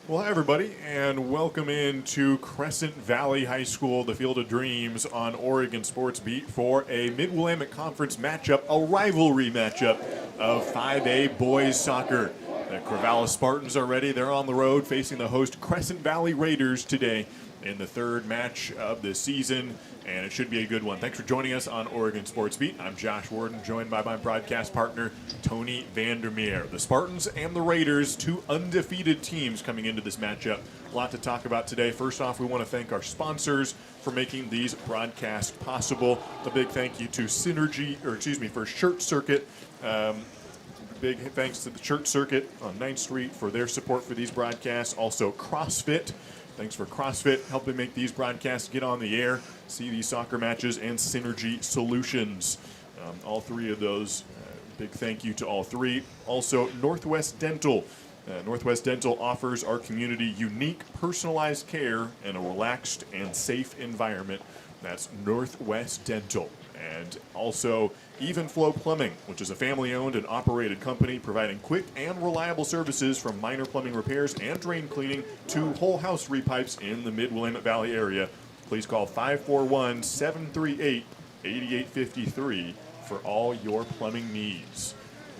Well, hi, everybody, and welcome into Crescent Valley High School, the Field of Dreams on Oregon Sports Beat for a Mid-Willamette Conference matchup, a rivalry matchup of 5A boys soccer. The Corvallis Spartans are ready. They're on the road facing the host Crescent Valley Raiders today in the third match of the season, and it should be a good one. Thanks for joining us on Oregon Sports Beat. I'm Josh Worden, joined by my broadcast partner, Tony Vandermeer. The Spartans and the Raiders, two undefeated teams coming into this matchup. A lot to talk about today. First off, we want to thank our sponsors for making these broadcasts possible. A big thank you to for Shirt Circuit. Big thanks to the Church Circuit on 9th Street for their support for these broadcasts. Also, CrossFit. Thanks for CrossFit helping make these broadcasts get on the air, see these soccer matches, and Synergy Solutions. All three of those, big thank you to all three. Also, Northwest Dental. Northwest Dental offers our community unique, personalized care in a relaxed and safe environment. That's Northwest Dental. And also Even Flow Plumbing, which is a family-owned and operated company providing quick and reliable services from minor plumbing repairs and drain cleaning to whole house repipes in the Mid-Willamette Valley area. Please call 541-738-8853 for all your plumbing needs.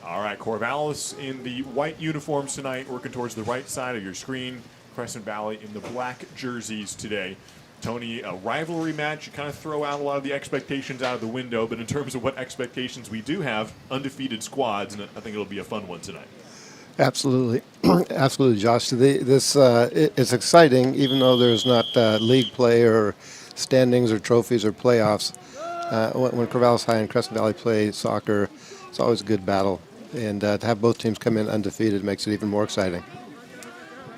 All right, Corvallis in the white uniforms tonight, working towards the right side of your screen. Crescent Valley in the black jerseys today. Tony, a rivalry match, you kind of throw out a lot of the expectations out of the window, but in terms of what expectations we do have, undefeated squads, and I think it'll be a fun one tonight. Absolutely. Absolutely, Josh. It's exciting, even though there's not league play or standings or trophies or playoffs. When Corvallis High and Crescent Valley play soccer, it's always a good battle. And to have both teams come in undefeated makes it even more exciting.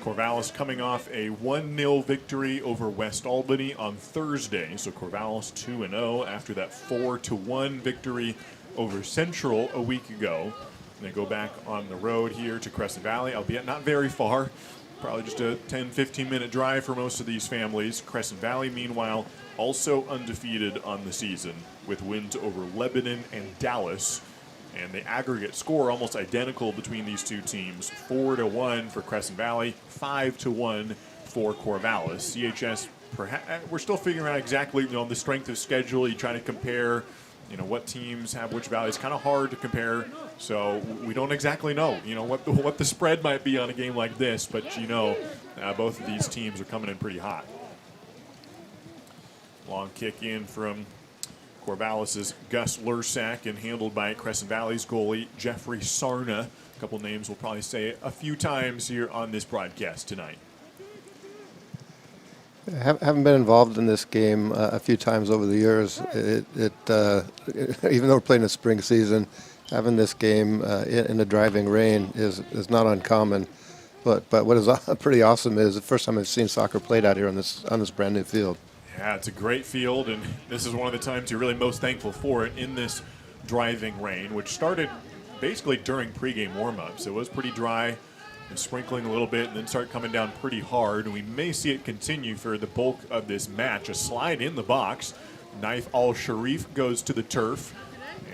Corvallis coming off a 1-0 victory over West Albany on Thursday. So Corvallis 2-0 after that 4-1 victory over Central a week ago. And they go back on the road here to Crescent Valley, albeit not very far. Probably just a 10-15 minute drive for most of these families. Crescent Valley, meanwhile, also undefeated on the season with wins over Lebanon and Dallas. And the aggregate score almost identical between these two teams, 4-1 for Crescent Valley, 5-1 for Corvallis. CHS, we're still figuring out exactly, the strength of schedule. You try to compare, what teams have which values. Kind of hard to compare, so we don't exactly know, what the spread might be on a game like this. But both of these teams are coming in pretty hot. Long kick in from Corvallis' Gus Lursak and handled by Crescent Valley's goalie, Jeffrey Sarna. A couple names we'll probably say a few times here on this broadcast tonight. Haven't been involved in this game a few times over the years. Even though we're playing a spring season, having this game in the driving rain is not uncommon. But what is pretty awesome is the first time I've seen soccer played out here on this brand new field. Yeah, it's a great field, and this is one of the times you're really most thankful for it in this driving rain, which started basically during pregame warm-ups. It was pretty dry, and sprinkling a little bit, and then started coming down pretty hard, and we may see it continue for the bulk of this match. A slide in the box. Naif Al-Sharif goes to the turf,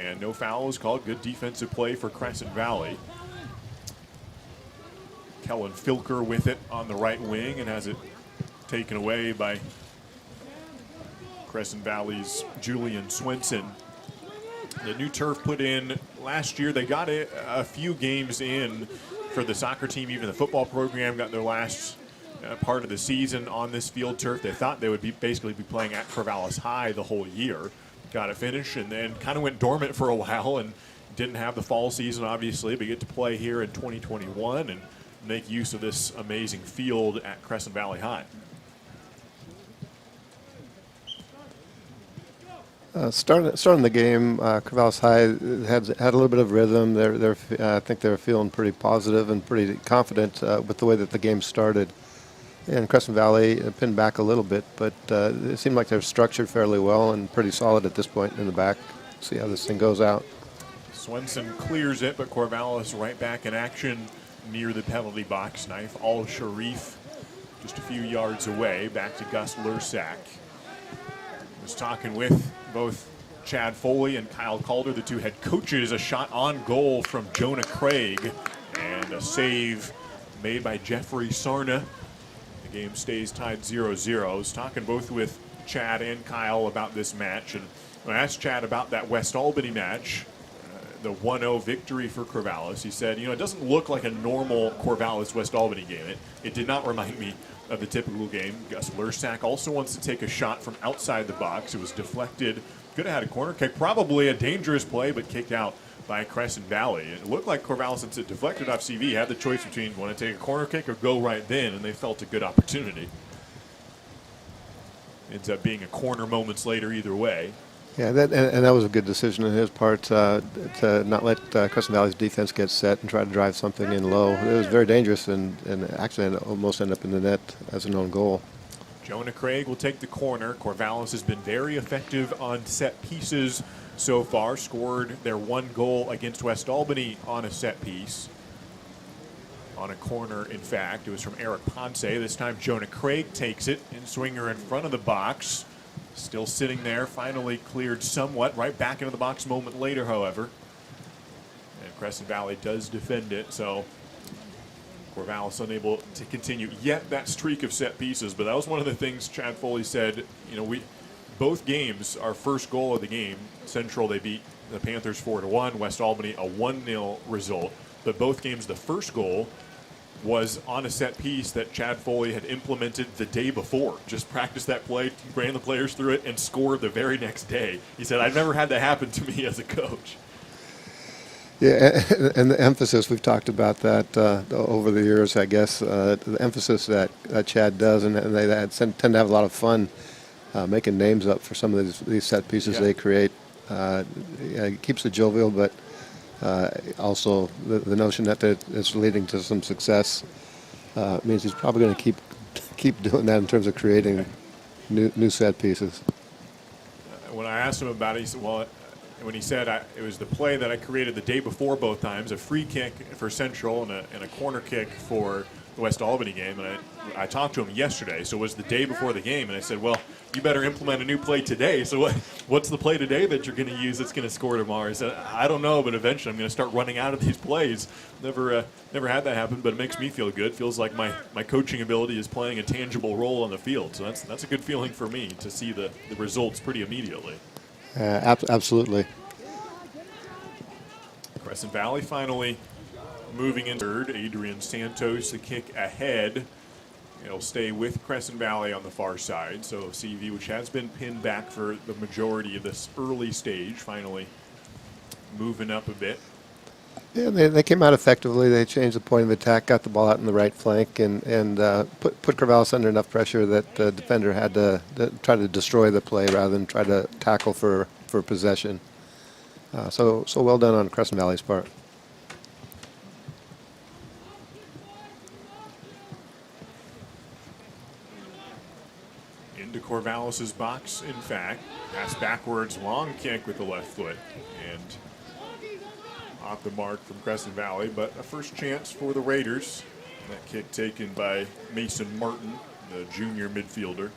and no foul is called. Good defensive play for Crescent Valley. Kellen Filker with it on the right wing and has it taken away by Crescent Valley's Julian Swenson. The new turf put in last year. They got a few games in for the soccer team. Even the football program got their last part of the season on this field turf. They thought they would basically be playing at Corvallis High the whole year. Got it finished and then kind of went dormant for a while and didn't have the fall season, obviously, but get to play here in 2021 and make use of this amazing field at Crescent Valley High. Starting the game, Corvallis High had a little bit of rhythm. I think they were feeling pretty positive and pretty confident with the way that the game started. And Crescent Valley pinned back a little bit, but it seemed like they were structured fairly well and pretty solid at this point in the back. See how this thing goes out. Swenson clears it, but Corvallis right back in action near the penalty box. Naif Al-Sharif just a few yards away. Back to Gus Lursak. Was talking with both Chad Foley and Kyle Calder, the two head coaches. A shot on goal from Jonah Craig and a save made by Jeffrey Sarna game stays tied 0-0. I was talking both with Chad and Kyle about this match, and when I asked Chad about that West Albany match, the 1-0 victory for Corvallis, he said, it doesn't look like a normal Corvallis-West Albany game. It did not remind me of the typical game. Gus Lursak also wants to take a shot from outside the box. It was deflected. Could have had a corner kick, probably a dangerous play, but kicked out by Crescent Valley. It looked like Corvallis, since it deflected off CV, had the choice between want to take a corner kick or go right then, and they felt a good opportunity. Ends up being a corner moments later either way. Yeah, that was a good decision on his part to not let Crescent Valley's defense get set and try to drive something in low. It was very dangerous and actually almost ended up in the net as an own goal. Jonah Craig will take the corner. Corvallis has been very effective on set pieces so far. Scored their one goal against West Albany on a set piece. On a corner, in fact. It was from Eric Ponce. This time Jonah Craig takes it. In-swinger in front of the box. Still sitting there, finally cleared somewhat. Right back into the box a moment later, however. And Crescent Valley does defend it, so Corvallis unable to continue yet that streak of set pieces. But that was one of the things Chad Foley said. Both games, our first goal of the game, Central, they beat the Panthers 4-1. West Albany, a 1-0 result. But both games, the first goal was on a set piece that Chad Foley had implemented the day before. Just practiced that play, ran the players through it, and scored the very next day. He said, I've never had that happen to me as a coach. Yeah, and the emphasis, we've talked about that over the years, I guess. The emphasis that Chad does, and they tend to have a lot of fun making names up for some of these set pieces they create. It keeps it jovial, but also the notion that it's leading to some success means he's probably going to keep doing that in terms of creating new set pieces. When I asked him about it, he said, when he said it was the play that I created the day before both times, a free kick for Central and a corner kick for the West Albany game, and I talked to him yesterday, so it was the day before the game, and I said, well, you better implement a new play today. So what's the play today that you're going to use that's going to score tomorrow? He said, I don't know, but eventually I'm going to start running out of these plays. Never had that happen, but it makes me feel good. Feels like my coaching ability is playing a tangible role on the field, so that's a good feeling for me to see the results pretty immediately. Absolutely. Crescent Valley finally moving in third. Adrian Santos the kick ahead. It'll stay with Crescent Valley on the far side. So CV, which has been pinned back for the majority of this early stage, finally moving up a bit. Yeah, they came out effectively. They changed the point of attack, got the ball out in the right flank, and put Corvallis under enough pressure that the defender had to try to destroy the play rather than try to tackle for possession. So well done on Crescent Valley's part. Into Corvallis' box, in fact. Pass backwards, long kick with the left foot. And off the mark from Crescent Valley, but a first chance for the Raiders. That kick taken by Mason Martin, the junior midfielder.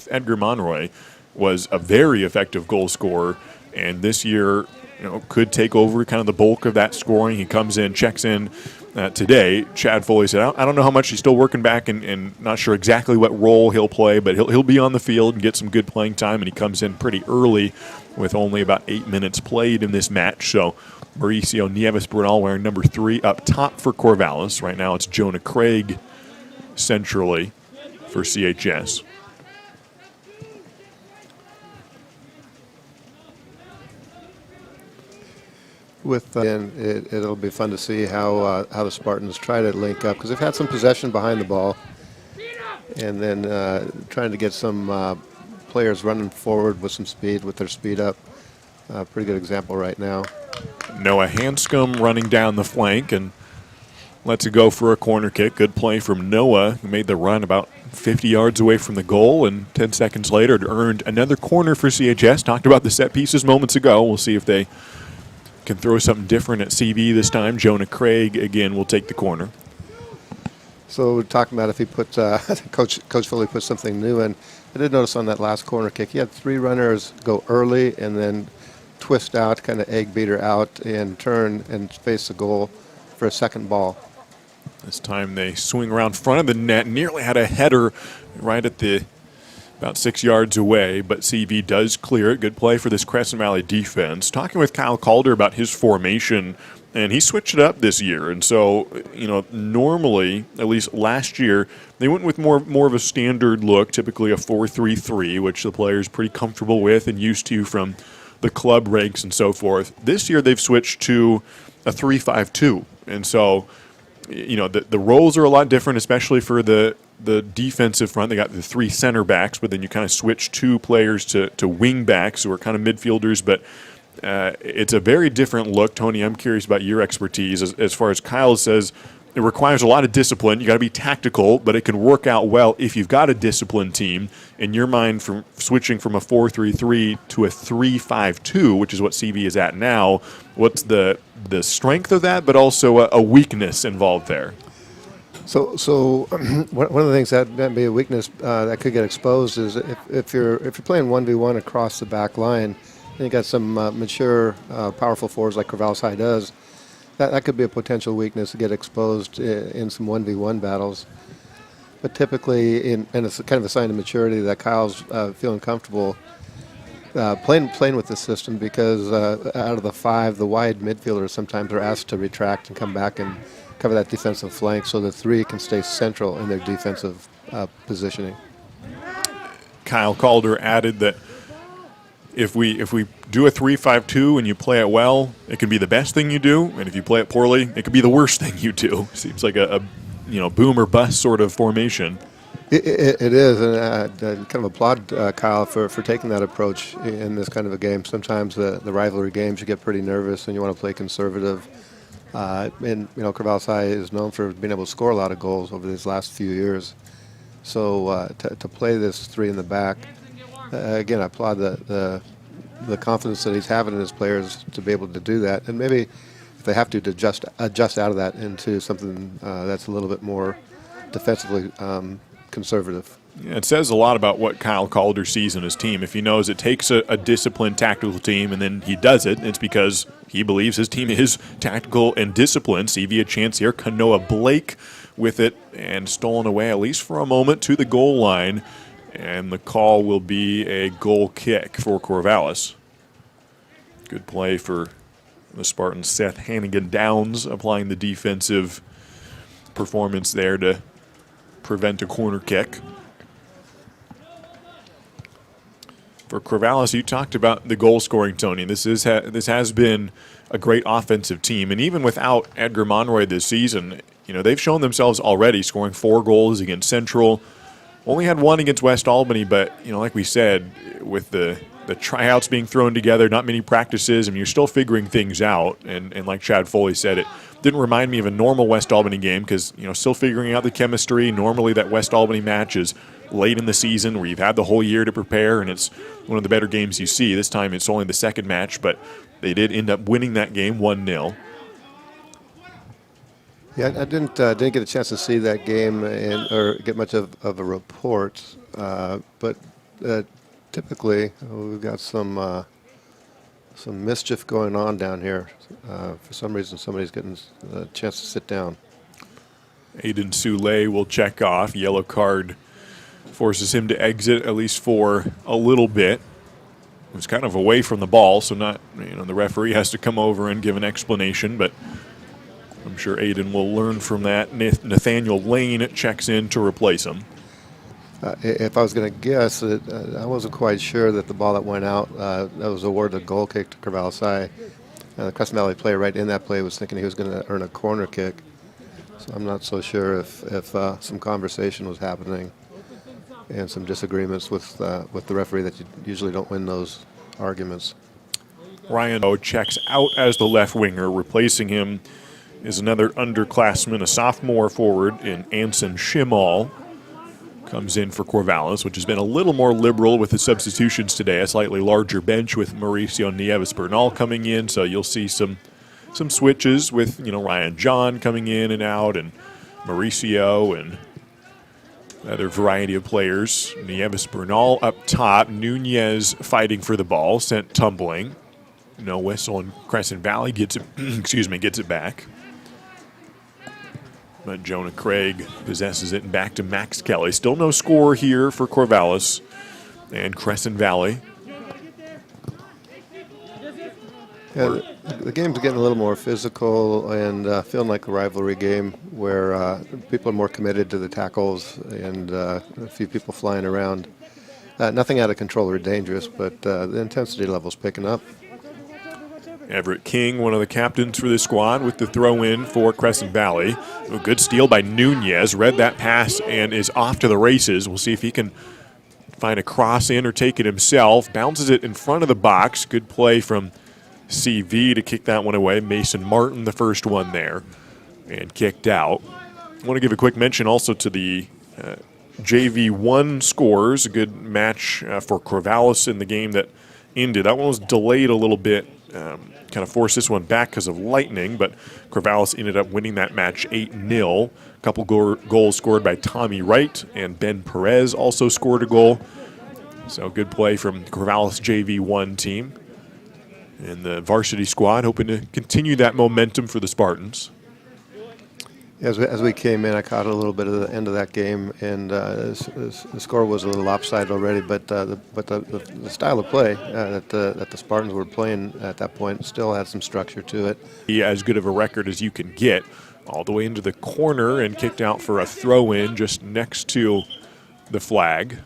Edgar Monroy was a very effective goal scorer, and this year, could take over kind of the bulk of that scoring. He comes in, checks in today. Chad Foley said, I don't know how much he's still working back and not sure exactly what role he'll play, but he'll be on the field and get some good playing time, and he comes in pretty early with only about 8 minutes played in this match. So Mauricio Nieves-Bernal wearing number 3 up top for Corvallis. Right now it's Jonah Craig centrally for CHS. It'll be fun to see how the Spartans try to link up, because they've had some possession behind the ball, and then trying to get some players running forward with some speed, with their speed up. Pretty good example right now. Noah Hanscom running down the flank and lets it go for a corner kick. Good play from Noah, who made the run about 50 yards away from the goal, and 10 seconds later it earned another corner for CHS. Talked about the set pieces moments ago. We'll see if they can throw something different at CV this time. Jonah Craig, again, will take the corner. So we're talking about if he put, Coach Foley put something new in. I did notice on that last corner kick, he had 3 runners go early and then twist out, kind of egg beater out, and turn and face the goal for a second ball. This time they swing around front of the net, nearly had a header right at the about 6 yards away, but CV does clear it. Good play for this Crescent Valley defense. Talking with Kyle Calder about his formation, and he switched it up this year. And so, normally, at least last year, they went with more of a standard look, typically a 4-3-3, which the player's pretty comfortable with and used to from the club ranks and so forth. This year they've switched to a 3-5-2. And so, the roles are a lot different, especially for the defensive front. They got the 3 center backs, but then you kind of switch 2 players to wing backs who are kind of midfielders. But it's a very different look. Tony, I'm curious about your expertise. As far as Kyle says, it requires a lot of discipline. You got to be tactical, but it can work out well if you've got a disciplined team. In your mind, from switching from a 4-3-3 to a 3-5-2, which is what CV is at now, what's the strength of that, but also a weakness involved there? So one of the things that might be a weakness that could get exposed is if you're playing 1v1 across the back line, and you got some mature, powerful forwards like Corvallis High does. That could be a potential weakness to get exposed in some 1v1 battles. But typically, and it's kind of a sign of maturity that Kyle's feeling comfortable playing with the system, because out of the 5, the wide midfielders sometimes are asked to retract and come back and cover that defensive flank, so the 3 can stay central in their defensive positioning. Kyle Calder added that if we do a 3-5-2 and you play it well, it can be the best thing you do, and if you play it poorly, it could be the worst thing you do. Seems like a boom or bust sort of formation. It is, and I kind of applaud Kyle for taking that approach in this kind of a game. Sometimes the rivalry games, you get pretty nervous and you want to play conservative. And Corvallis High is known for being able to score a lot of goals over these last few years. So to play this 3 in the back, again, I applaud the confidence that he's having in his players to be able to do that, and maybe if they have to adjust out of that into something that's a little bit more defensively conservative. Yeah, it says a lot about what Kyle Calder sees in his team. If he knows it takes a disciplined, tactical team, and then he does it, it's because he believes his team is tactical and disciplined. CV a chance here. Kanoa Blake with it and stolen away, at least for a moment, to the goal line. And the call will be a goal kick for Corvallis. Good play for the Spartans. Seth Hannigan Downs applying the defensive performance there to prevent a corner kick. For Corvallis, you talked about the goal scoring, Tony. This has been a great offensive team, and even without Edgar Monroy this season, they've shown themselves already, scoring 4 goals against Central. Only had 1 against West Albany, but like we said, with the tryouts being thrown together, not many practices, you're still figuring things out. And like Chad Foley said, it didn't remind me of a normal West Albany game because still figuring out the chemistry. Normally, that West Albany match is late in the season where you've had the whole year to prepare, and it's one of the better games you see. This time, it's only the second match, but they did end up winning that game 1-0. Yeah, I didn't get a chance to see that game or get much of a report, but typically we've got some mischief going on down here. For some reason, somebody's getting a chance to sit down. Aiden Soule will check off. Yellow card forces him to exit, at least for a little bit. It was kind of away from the ball, so not the referee has to come over and give an explanation, but I'm sure Aiden will learn from that. Nathaniel Lane checks in to replace him. If I was going to guess, I wasn't quite sure that the ball that went out, that was awarded a goal kick to Corvallis High. The Crescent Valley player right in that play was thinking he was going to earn a corner kick. So I'm not so sure if some conversation was happening and some disagreements with the referee that you usually don't win those arguments. Ryan O checks out as the left winger. Replacing him is another underclassman, a sophomore forward in Anson Schimmel. Comes in for Corvallis, which has been a little more liberal with the substitutions today. A slightly larger bench with Mauricio Nieves-Bernal coming in, so you'll see some switches with Ryan John coming in and out, and Mauricio and other variety of players. Nieves-Bernal up top. Nunez fighting for the ball, sent tumbling. No whistle, and Crescent Valley gets it. Gets it back. But Jonah Craig possesses it, and back to Max Kelly. Still no score here for Corvallis and Crescent Valley. Yeah, the game's getting a little more physical and feeling like a rivalry game where people are more committed to the tackles and a few people flying around. Nothing out of control or dangerous, but the intensity level's picking up. Everett King, one of the captains for this squad, with the throw-in for Crescent Valley. A good steal by Nunez. Read that pass and is off to the races. We'll see if he can find a cross in or take it himself. Bounces it in front of the box. Good play from CV to kick that one away. Mason Martin, the first one there, and kicked out. I want to give a quick mention also to the JV1 scores. A good match for Corvallis in the game that ended. That one was delayed a little bit. Kind of forced this one back because of lightning, but Corvallis ended up winning that match 8-0. A couple goals scored by Tommy Wright, and Ben Perez also scored a goal. So good play from Corvallis JV1 team. And the varsity squad hoping to continue that momentum for the Spartans. As we came in, I caught a little bit of the end of that game, and the score was a little lopsided already. But the style of play that the Spartans were playing at that point still had some structure to it. As good of a record as you can get, all the way into the corner and kicked out for a throw-in just next to the flag.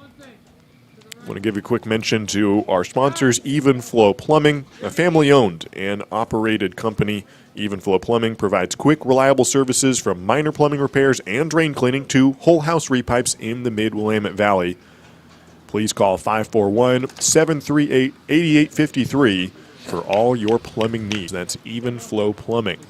I want to give a quick mention to our sponsors, Even Flow Plumbing, a family-owned and operated company. Even Flow Plumbing provides quick, reliable services from minor plumbing repairs and drain cleaning to whole house repipes in the Mid-Willamette Valley. Please call 541-738-8853 for all your plumbing needs. That's Even Flow Plumbing.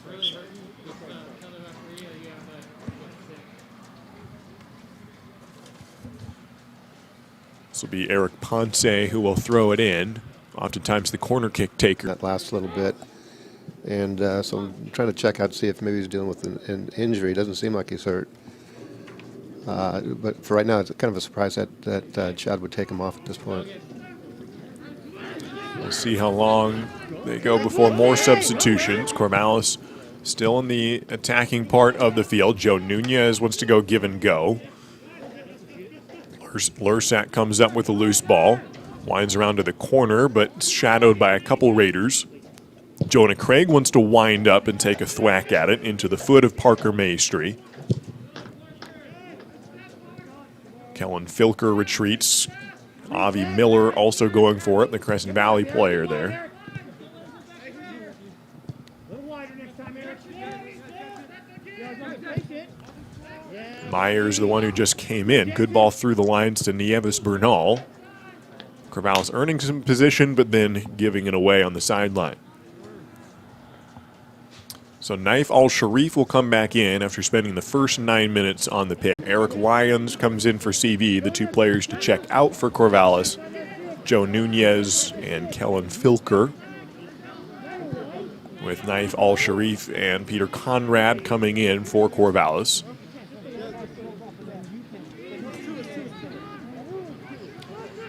This will be Eric Ponce who will throw it in. Oftentimes the corner kick taker. That last little bit. And so I'm trying to check out to see if maybe he's dealing with an injury. Doesn't seem like he's hurt. But for right now, it's kind of a surprise that Chad would take him off at this point. We'll see how long they go before more substitutions. Corvallis still in the attacking part of the field. Joe Nunez wants to go give and go. Lursak comes up with a loose ball. Winds around to the corner, but shadowed by a couple Raiders. Jonah Craig wants to wind up and take a thwack at it into the foot of Parker Maestri. Kellen Filker retreats. Avi Miller also going for it, the Crescent Valley player there. Myers, the one who just came in. Good ball through the lines to Nieves Bernal. Corvallis earning some position, but then giving it away on the sideline. So Naif Al-Sharif will come back in after spending the first 9 minutes on the pitch. Eric Lyons comes in for CV, the two players to check out for Corvallis. Joe Nunez and Kellen Filker. With Naif Al-Sharif and Peter Conrad coming in for Corvallis.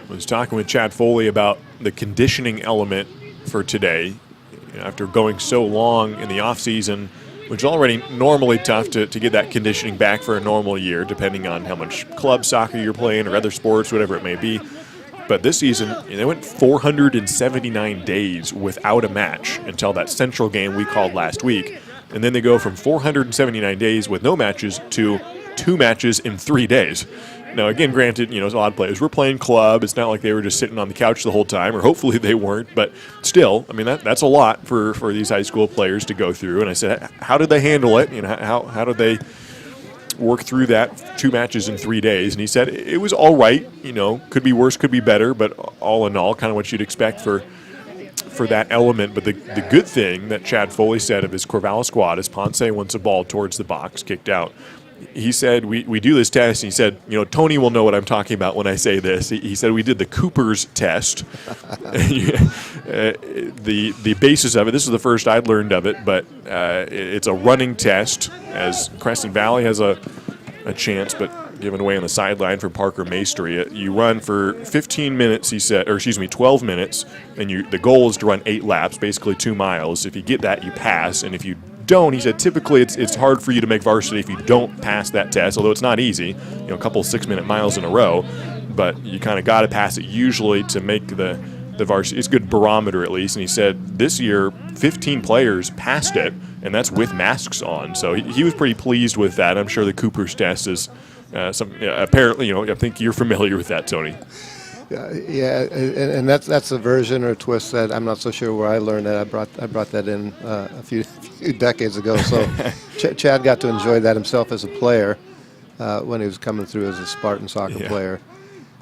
I was talking with Chad Foley about the conditioning element for today. After going so long in the offseason, which is already normally tough to get that conditioning back for a normal year, depending on how much club soccer you're playing or other sports, whatever it may be. But this season, they went 479 days without a match until that Central game we called last week. And then they go from 479 days with no matches to 2 matches in 3 days. Now, again, granted, a lot of players were playing club. It's not like they were just sitting on the couch the whole time, or hopefully they weren't. But still, I mean, that's a lot for these high school players to go through. And I said, how did they handle it? How did they work through that 2 matches in 3 days? And he said it was all right. Could be worse, could be better, but all in all, kind of what you'd expect for that element. But the good thing that Chad Foley said of his Corvallis squad is Ponce wants a ball towards the box, kicked out. He said, we do this test, and he said, Tony will know what I'm talking about when I say this. He said we did the Cooper's test. The basis of it, this is the first I'd learned of it, but it's a running test, as Crescent Valley has a chance, but given away on the sideline from Parker Maestri. You run for 15 minutes, he said, 12 minutes, and the goal is to run 8 laps, basically 2 miles. If you get that, you pass, and if you don't, he said, typically it's hard for you to make varsity if you don't pass that test, although it's not easy, a couple 6-minute miles in a row, but you kind of got to pass it usually to make the varsity. It's a good barometer at least, and he said this year 15 players passed it, and that's with masks on, so he was pretty pleased with that. I'm sure the Cooper's test is apparently, I think you're familiar with that, Tony. Yeah, and that's a version or a twist that I'm not so sure where I learned that. I brought that in a few decades ago. So Chad got to enjoy that himself as a player when he was coming through as a Spartan soccer player.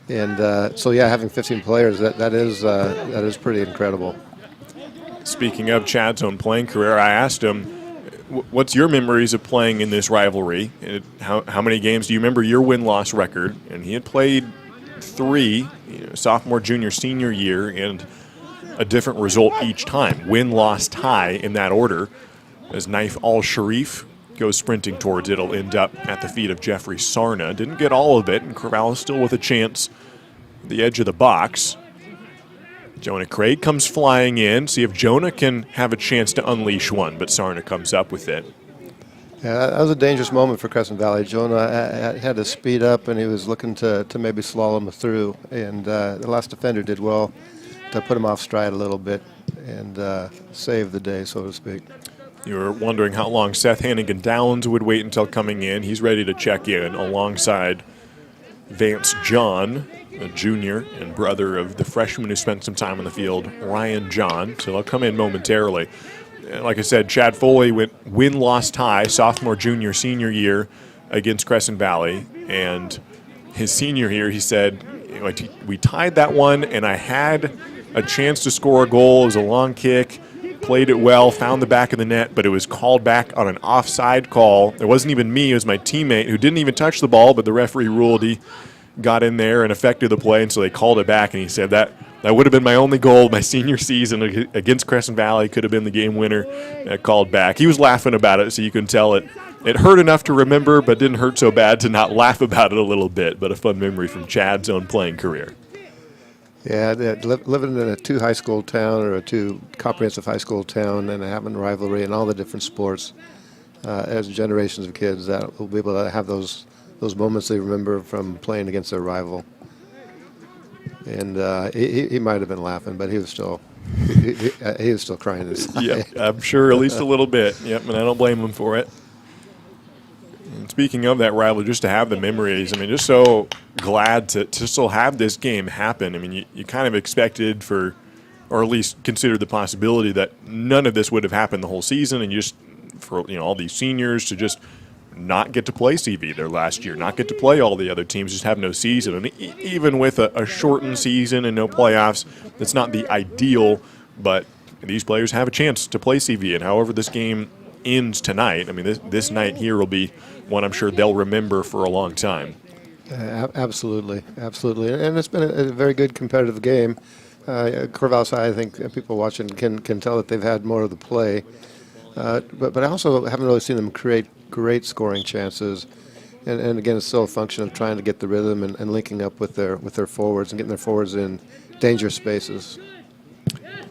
And so having 15 players, that is pretty incredible. Speaking of Chad's own playing career, I asked him, what's your memories of playing in this rivalry? How many games do you remember your win-loss record? And he had played 3, sophomore, junior, senior year, and a different result each time. Win, loss, tie in that order. As Naif Al-Sharif goes sprinting towards it, it'll end up at the feet of Jeffrey Sarna. Didn't get all of it, and Corvallis still with a chance at the edge of the box. Jonah Craig comes flying in. See if Jonah can have a chance to unleash one, but Sarna comes up with it. Yeah, that was a dangerous moment for Crescent Valley. Jonah had to speed up, and he was looking to maybe slalom through. And the last defender did well to put him off stride a little bit and save the day, so to speak. You were wondering how long Seth Hannigan Downs would wait until coming in. He's ready to check in alongside Vance John, a junior and brother of the freshman who spent some time on the field, Ryan John. So they'll come in momentarily. Like I said, Chad Foley went win-loss tie sophomore, junior, senior year against Crescent Valley. And his senior year, he said, we tied that one, and I had a chance to score a goal. It was a long kick, played it well, found the back of the net, but it was called back on an offside call. It wasn't even me. It was my teammate who didn't even touch the ball, but the referee ruled he got in there and affected the play, and so they called it back. And he said that would have been my only goal my senior season against Crescent Valley. Could have been the game winner. Called back. He was laughing about it, so you can tell it hurt enough to remember, but didn't hurt so bad to not laugh about it a little bit. But a fun memory from Chad's own playing career. Yeah, living in a 2 high school town or a 2 comprehensive high school town and having a rivalry in all the different sports as generations of kids that will be able to have those moments they remember from playing against their rival. And he might have been laughing, but he was still crying inside. Yeah, I'm sure at least a little bit. Yep, and I don't blame him for it. And speaking of that rivalry, just to have the memories, just so glad to still have this game happen. You kind of expected or at least considered the possibility that none of this would have happened the whole season, and just for all these seniors to just not get to play CV their last year, not get to play all the other teams, just have no season. And even with a shortened season and no playoffs, that's not the ideal, but these players have a chance to play CV. And however this game ends tonight, this night here will be one I'm sure they'll remember for a long time. Absolutely. And it's been a very good competitive game. Corvallis High, I think people watching can tell that they've had more of the play. But I also haven't really seen them create great scoring chances. And again, it's still a function of trying to get the rhythm and linking up with their forwards and getting their forwards in dangerous spaces.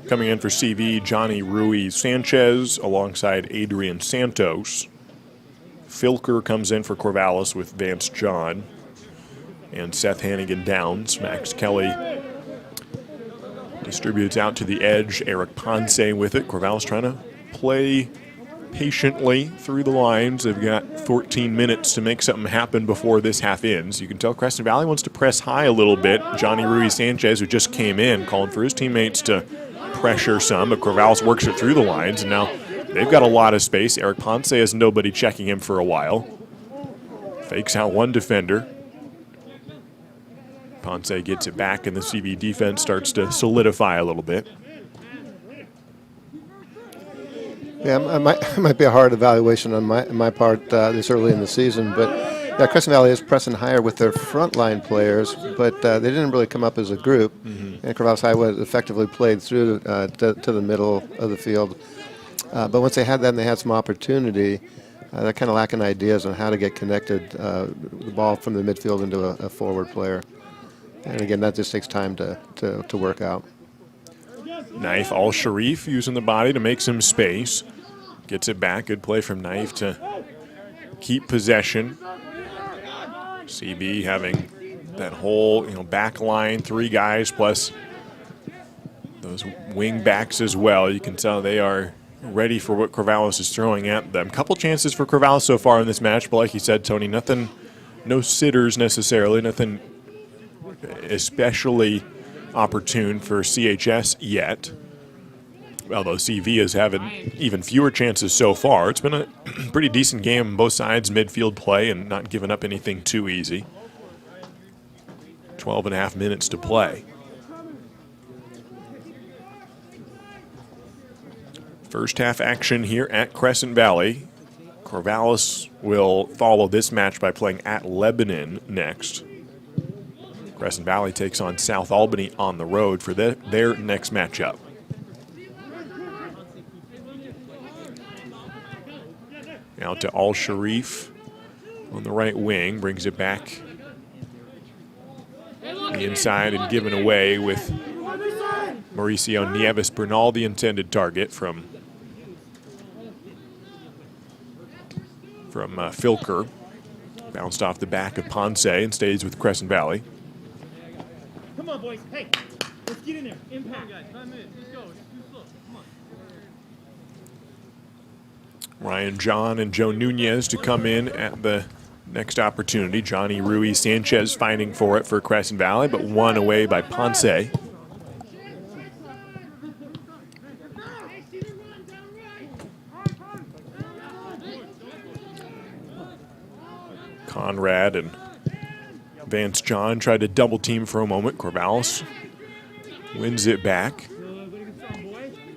Coming in for CV, Johnny Rui Sanchez alongside Adrian Santos. Filker comes in for Corvallis with Vance John and Seth Hannigan Downs. Max Kelly distributes out to the edge. Eric Ponce with it. Corvallis trying to play patiently through the lines. They've got 14 minutes to make something happen before this half ends. You can tell Crescent Valley wants to press high a little bit. Johnny Rui Sanchez, who just came in, calling for his teammates to pressure some, but Corvallis works it through the lines, and now they've got a lot of space. Eric Ponce has nobody checking him for a while. Fakes out one defender. Ponce gets it back, and the CV defense starts to solidify a little bit. Yeah, it might be a hard evaluation on my part this early in the season, but Crescent Valley is pressing higher with their frontline players, but they didn't really come up as a group. Mm-hmm. And Corvallis High was effectively played through to the middle of the field. But once they had that and they had some opportunity, they're kind of lacking ideas on how to get connected the ball from the midfield into a forward player. And again, that just takes time to work out. Naif Al-Sharif using the body to make some space. Gets it back. Good play from Knife to keep possession. CB having that whole back line, 3 guys plus those wing backs as well. You can tell they are ready for what Corvallis is throwing at them. Couple chances for Corvallis so far in this match, but like you said, Tony, no sitters necessarily, nothing especially opportune for CHS yet. Although CV is having even fewer chances so far. It's been a pretty decent game on both sides, midfield play, and not giving up anything too easy. 12 and a half minutes to play. First half action here at Crescent Valley. Corvallis will follow this match by playing at Lebanon next. Crescent Valley takes on South Albany on the road for their next matchup. Out to Al Sharif on the right wing, brings it back the inside and given away with Mauricio Nieves Bernal, the intended target from Filker. Bounced off the back of Ponce and stays with Crescent Valley. Come on, boys. Hey, let's get in there. Impact. Guys, 5 minutes. Let's go. It's too slow. Come on. Ryan John and Joe Nunez to come in at the next opportunity. Johnny Rui Sanchez fighting for it for Crescent Valley, but won away by Ponce. Conrad and Vance John tried to double team for a moment. Corvallis wins it back.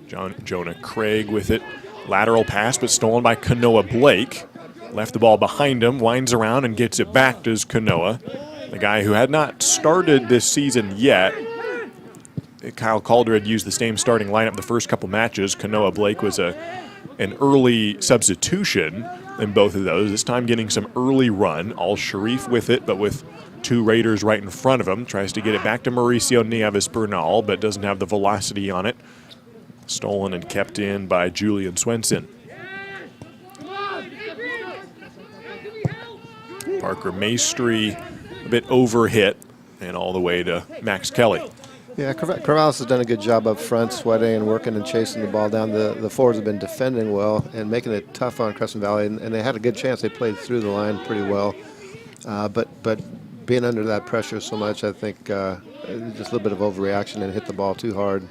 Jonah Craig with it. Lateral pass, but stolen by Kanoa Blake. Left the ball behind him, winds around and gets it back to Kanoa. The guy who had not started this season yet. Kyle Calder had used the same starting lineup the first couple matches. Kanoa Blake was an early substitution in both of those. This time getting some early run. Al Sharif with it, but with 2 Raiders right in front of him. Tries to get it back to Mauricio Nieves Bernal, but doesn't have the velocity on it. Stolen and kept in by Julian Swenson. Parker Maestri a bit overhit and all the way to Max Kelly. Yeah, Corvallis has done a good job up front, sweating and working and chasing the ball down. The forwards have been defending well and making it tough on Crescent Valley, and they had a good chance. They played through the line pretty well. But being under that pressure so much, I think just a little bit of overreaction and hit the ball too hard.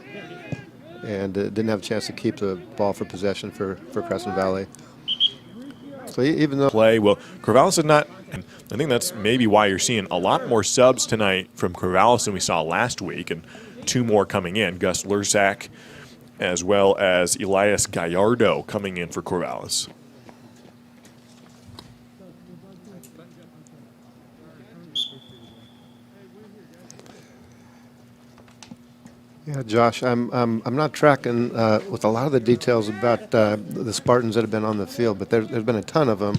And didn't have a chance to keep the ball for possession for Crescent Valley. So even though Corvallis is not, and I think that's maybe why you're seeing a lot more subs tonight from Corvallis than we saw last week, and 2 more coming in. Gus Lursak as well as Elias Gallardo coming in for Corvallis. Yeah, Josh, I'm not tracking with a lot of the details about the Spartans that have been on the field, but there's been a ton of them.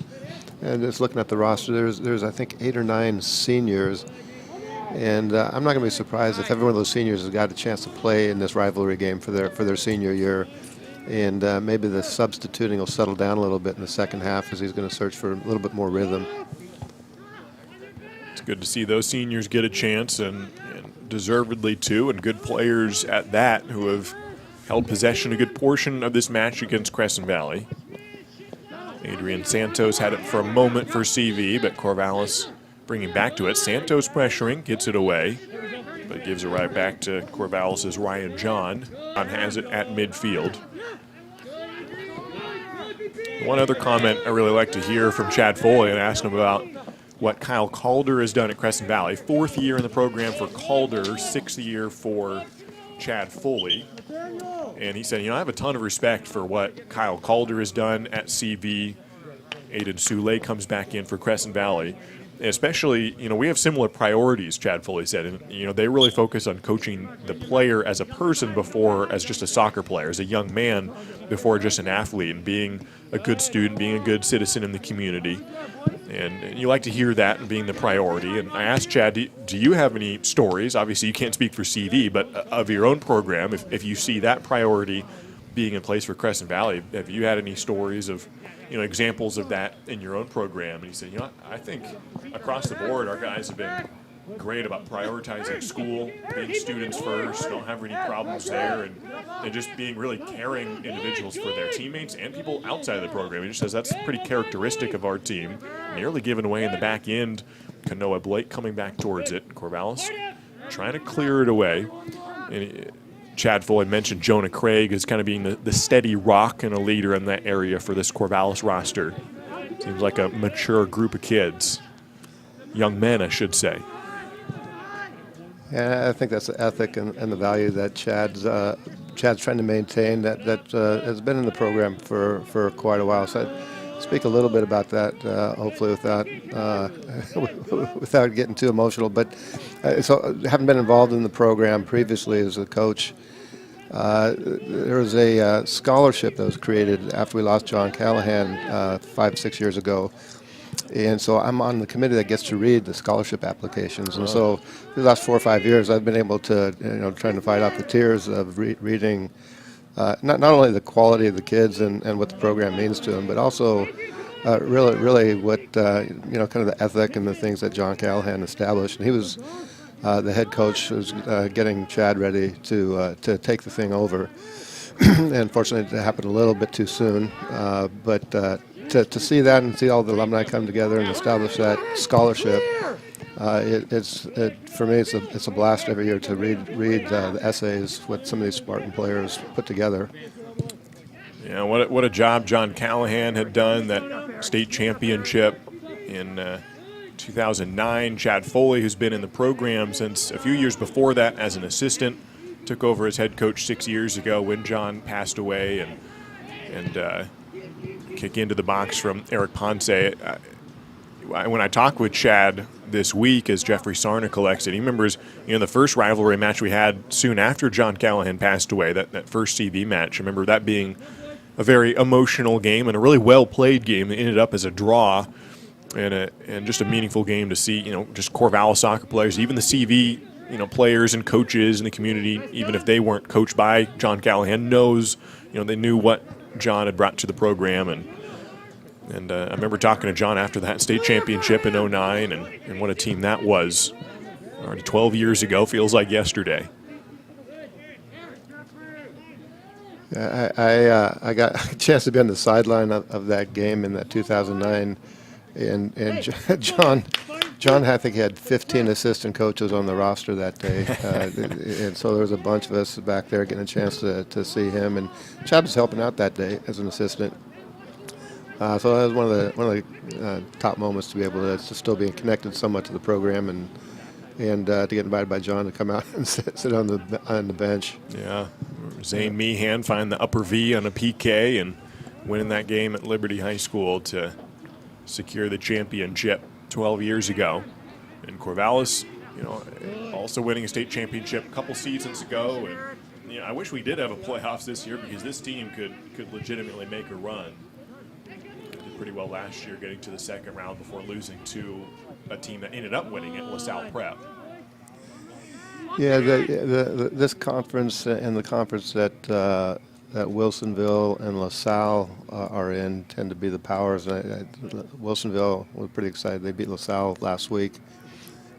And just looking at the roster, there's I think 8 or 9 seniors, and I'm not going to be surprised if every one of those seniors has got a chance to play in this rivalry game for their senior year. And maybe the substituting will settle down a little bit in the second half as he's going to search for a little bit more rhythm. It's good to see those seniors get a chance, and deservedly too, and good players at that who have held possession a good portion of this match against Crescent Valley. Adrian Santos had it for a moment for CV, but Corvallis bringing back to it. Santos pressuring, gets it away, but gives it right back to Corvallis' Ryan John. John has it at midfield. One other comment I really like to hear from Chad Foley, and asked him about what Kyle Calder has done at Crescent Valley. 4th year in the program for Calder, 6th year for Chad Foley. And he said, I have a ton of respect for what Kyle Calder has done at CV. Aiden Soule comes back in for Crescent Valley. Especially, we have similar priorities, Chad Foley said. And, they really focus on coaching the player as a person before as just a soccer player, as a young man before just an athlete, and being a good student, being a good citizen in the community. And you like to hear that and being the priority. And I asked Chad, do you have any stories? Obviously, you can't speak for CV, but of your own program, if you see that priority being in place for Crescent Valley. Have you had any stories of, examples of that in your own program? And he said, I think across the board our guys have been great about prioritizing school, being students first, don't have any problems there, and just being really caring individuals for their teammates and people outside of the program. He just says that's pretty characteristic of our team. Nearly given away in the back end. Kanoa Blake coming back towards it. Corvallis trying to clear it away. And Chad Foley mentioned Jonah Craig as kind of being the steady rock and a leader in that area for this Corvallis roster. Seems like a mature group of kids. Young men, I should say. Yeah, I think that's the ethic and the value that Chad's trying to maintain that has been in the program for quite a while. So I'd speak a little bit about that, hopefully without getting too emotional. But so having been involved in the program previously as a coach, there was a scholarship that was created after we lost John Callahan 5-6 years ago. And so I'm on the committee that gets to read the scholarship applications. And so the last 4 or 5 years, I've been able to, trying to fight off the tears of reading not only the quality of the kids and what the program means to them, but also really what, kind of the ethic and the things that John Callahan established. And he was the head coach, was getting Chad ready to take the thing over. And fortunately, it happened a little bit too soon. But to see that and see all the alumni come together and establish that scholarship, for me it's a blast every year to read the essays what some of these Spartan players put together. Yeah, what a job John Callahan had done. That state championship in 2009. Chad Foley, who's been in the program since a few years before that as an assistant, took over as head coach 6 years ago when John passed away, and kick into the box from Eric Ponce. When I talked with Chad this week as Jeffrey Sarna collects it, he remembers the first rivalry match we had soon after John Callahan passed away, that first CV match. I remember that being a very emotional game and a really well-played game. It ended up as a draw and just a meaningful game to see, just Corvallis soccer players, even the CV players and coaches in the community, even if they weren't coached by John Callahan, they knew what John had brought to the program, and I remember talking to John after that state championship in 2009, and what a team that was. Already 12 years ago, feels like yesterday. Yeah, I got a chance to be on the sideline of that game in that 2009, and John, I think, had 15 assistant coaches on the roster that day, and so there was a bunch of us back there getting a chance to see him. And Chad was helping out that day as an assistant. So that was one of the top moments to be able to still be connected somewhat to the program and to get invited by John to come out and sit on the bench. Yeah, Zane Meehan find the upper V on a PK and winning that game at Liberty High School to secure the championship 12 years ago. And Corvallis, also winning a state championship a couple seasons ago. And I wish we did have a playoffs this year because this team could legitimately make a run. Did pretty well last year, getting to the second round before losing to a team that ended up winning it, LaSalle Prep. Yeah, this conference and the conference that Wilsonville and LaSalle are in tend to be the powers. Wilsonville, we're pretty excited. They beat LaSalle last week,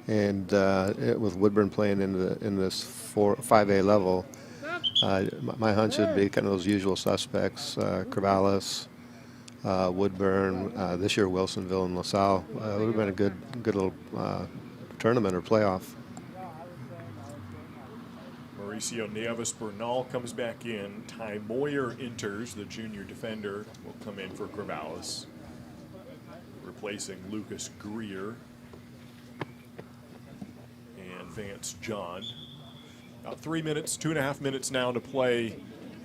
and with Woodburn playing in this 5A level, my hunch would be kind of those usual suspects: Corvallis, Woodburn. This year, Wilsonville and LaSalle. It would have been a good little tournament or playoff. Mauricio Nieves Bernal comes back in. Ty Moyer enters. The junior defender will come in for Corvallis, replacing Lucas Greer and Vance John. About 3 minutes, 2.5 minutes now to play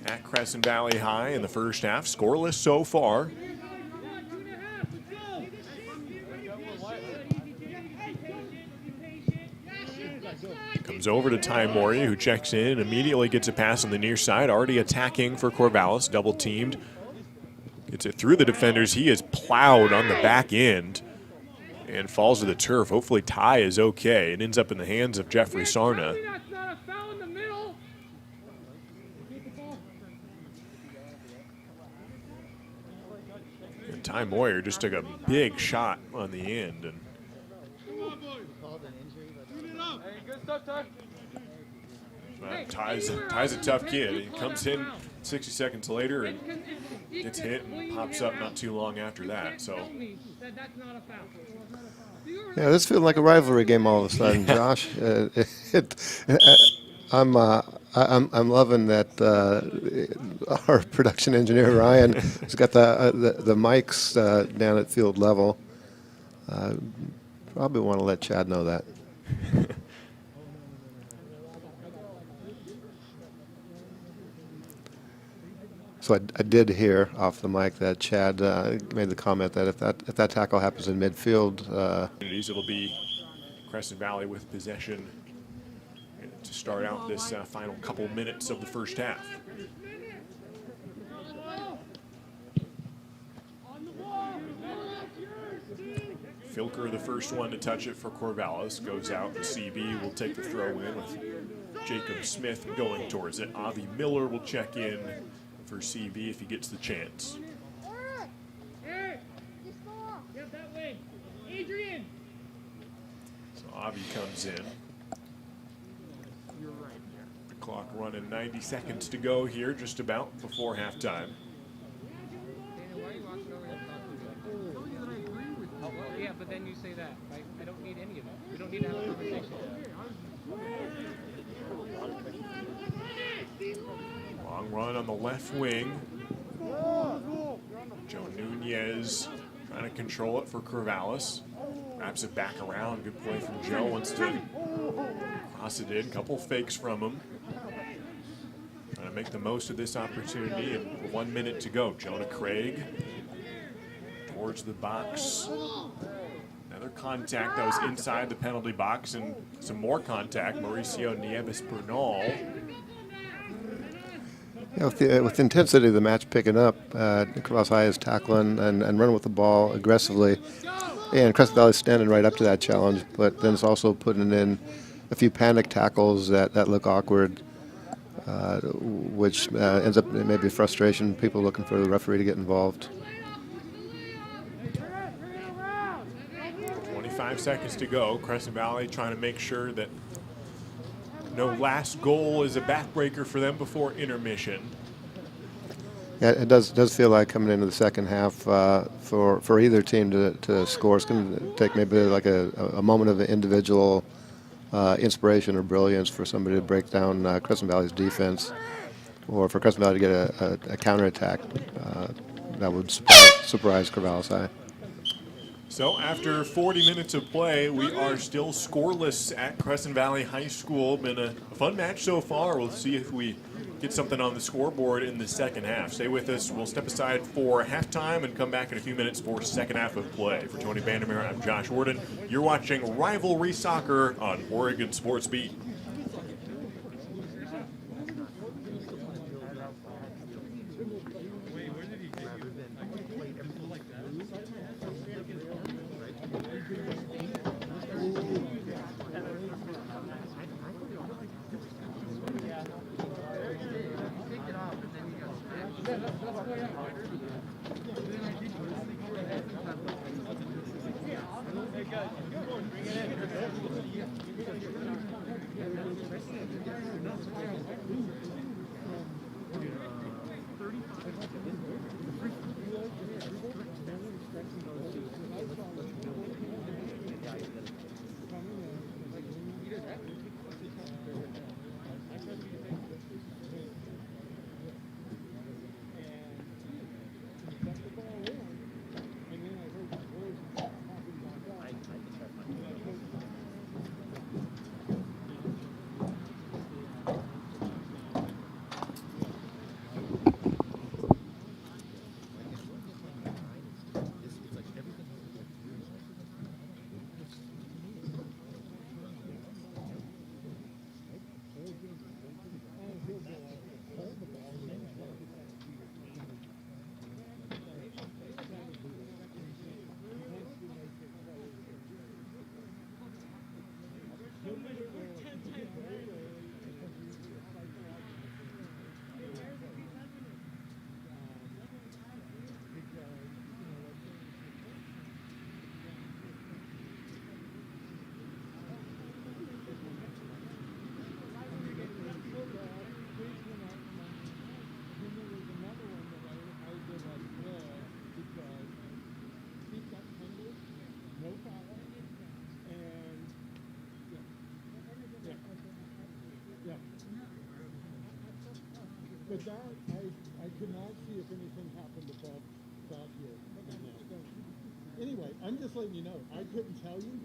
at Crescent Valley High in the first half. Scoreless so far. Comes over to Ty Moria, who checks in and immediately gets a pass on the near side. Already attacking for Corvallis, double teamed. Gets it through the defenders. He is plowed on the back end and falls to the turf. Hopefully Ty is okay. It ends up in the hands of Jeffrey Sarna. Ty Moyer just took a big shot on the end, and Ty's a tough kid. He comes in 60 seconds later and gets hit and pops up not too long after that. So yeah, this feels like a rivalry game all of a sudden, Josh. I'm loving that our production engineer Ryan has got the mics down at field level. Probably want to let Chad know that. So I did hear off the mic that Chad made the comment that if that tackle happens in midfield, it'll be Crescent Valley with possession to start out this final couple minutes of the first half. Filker, the first one to touch it for Corvallis, goes out. CB will take the throw in with Jacob Smith going towards it. Avi Miller will check in for CB if he gets the chance. Yep, that way. Adrian. So Avi comes in. The clock running 90 seconds to go here, just about before halftime. Yeah, but then you say that. I don't need any of that. We don't need to have a conversation. Long run on the left wing. Joe Nunez trying to control it for Corvallis. Wraps it back around. Good play from Joe. Wants to cross it in. Couple fakes from him. Trying to make the most of this opportunity. And 1 minute to go. Jonah Craig towards the box. Another contact that was inside the penalty box, and some more contact. Mauricio Nieves-Bernal. Yeah, with the intensity of the match picking up, Corvallis High is tackling and running with the ball aggressively. And Crescent Valley is standing right up to that challenge, but then it's also putting in a few panic tackles that look awkward, which ends up maybe frustration, people looking for the referee to get involved. 25 seconds to go. Crescent Valley trying to make sure that no last goal is a backbreaker for them before intermission. Yeah, it does feel like coming into the second half for either team to score. It's going to take maybe like a moment of individual inspiration or brilliance for somebody to break down Crescent Valley's defense, or for Crescent Valley to get a counterattack that would surprise Corvallis High. So after 40 minutes of play, we are still scoreless at Crescent Valley High School. Been a fun match so far. We'll see if we get something on the scoreboard in the second half. Stay with us. We'll step aside for halftime and come back in a few minutes for second half of play. For Tony Vandermeer, I'm Josh Worden. You're watching Rivalry Soccer on Oregon Sports Beat. But that, I could not see if anything happened back here. Anyway, I'm just letting you know. I couldn't tell you.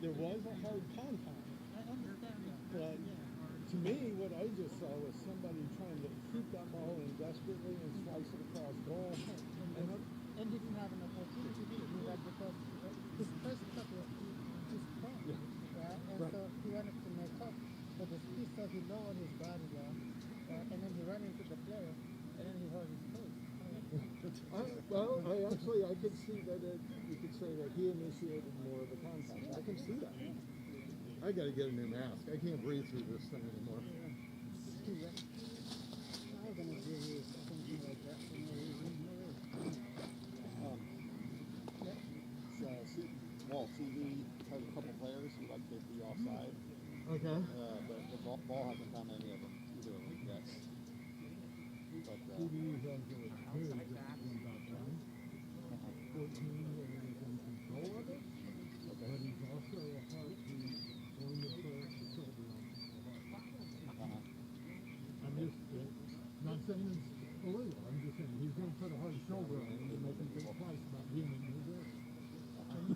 There was a hard contact. I understand that. But to me, what I just saw was somebody trying to shoot that ball in desperately and slice it across goal. And didn't have an opportunity to do that because his first shot was too strong. Right? And Right. so he wanted to make up. But the speed so he lowered his body down. And then he ran into the player. And then he hurt his face. I could see that you could say that he initiated more of the contact. I can see that. I got to get a new mask. I can't breathe through this thing anymore. I was going to give you something like that for no reason. Wall TV has a couple players who like to be offside, Okay. but the ball hasn't found any of them, either of them yet. But TV is actually good at about time. 14 when he's in control of it. But he's also a heart who's going to put the shoulder on the heart. I'm just not saying it's illegal. I'm just saying he's going to put a hard shoulder on him and make him think twice about being in his area. Huh?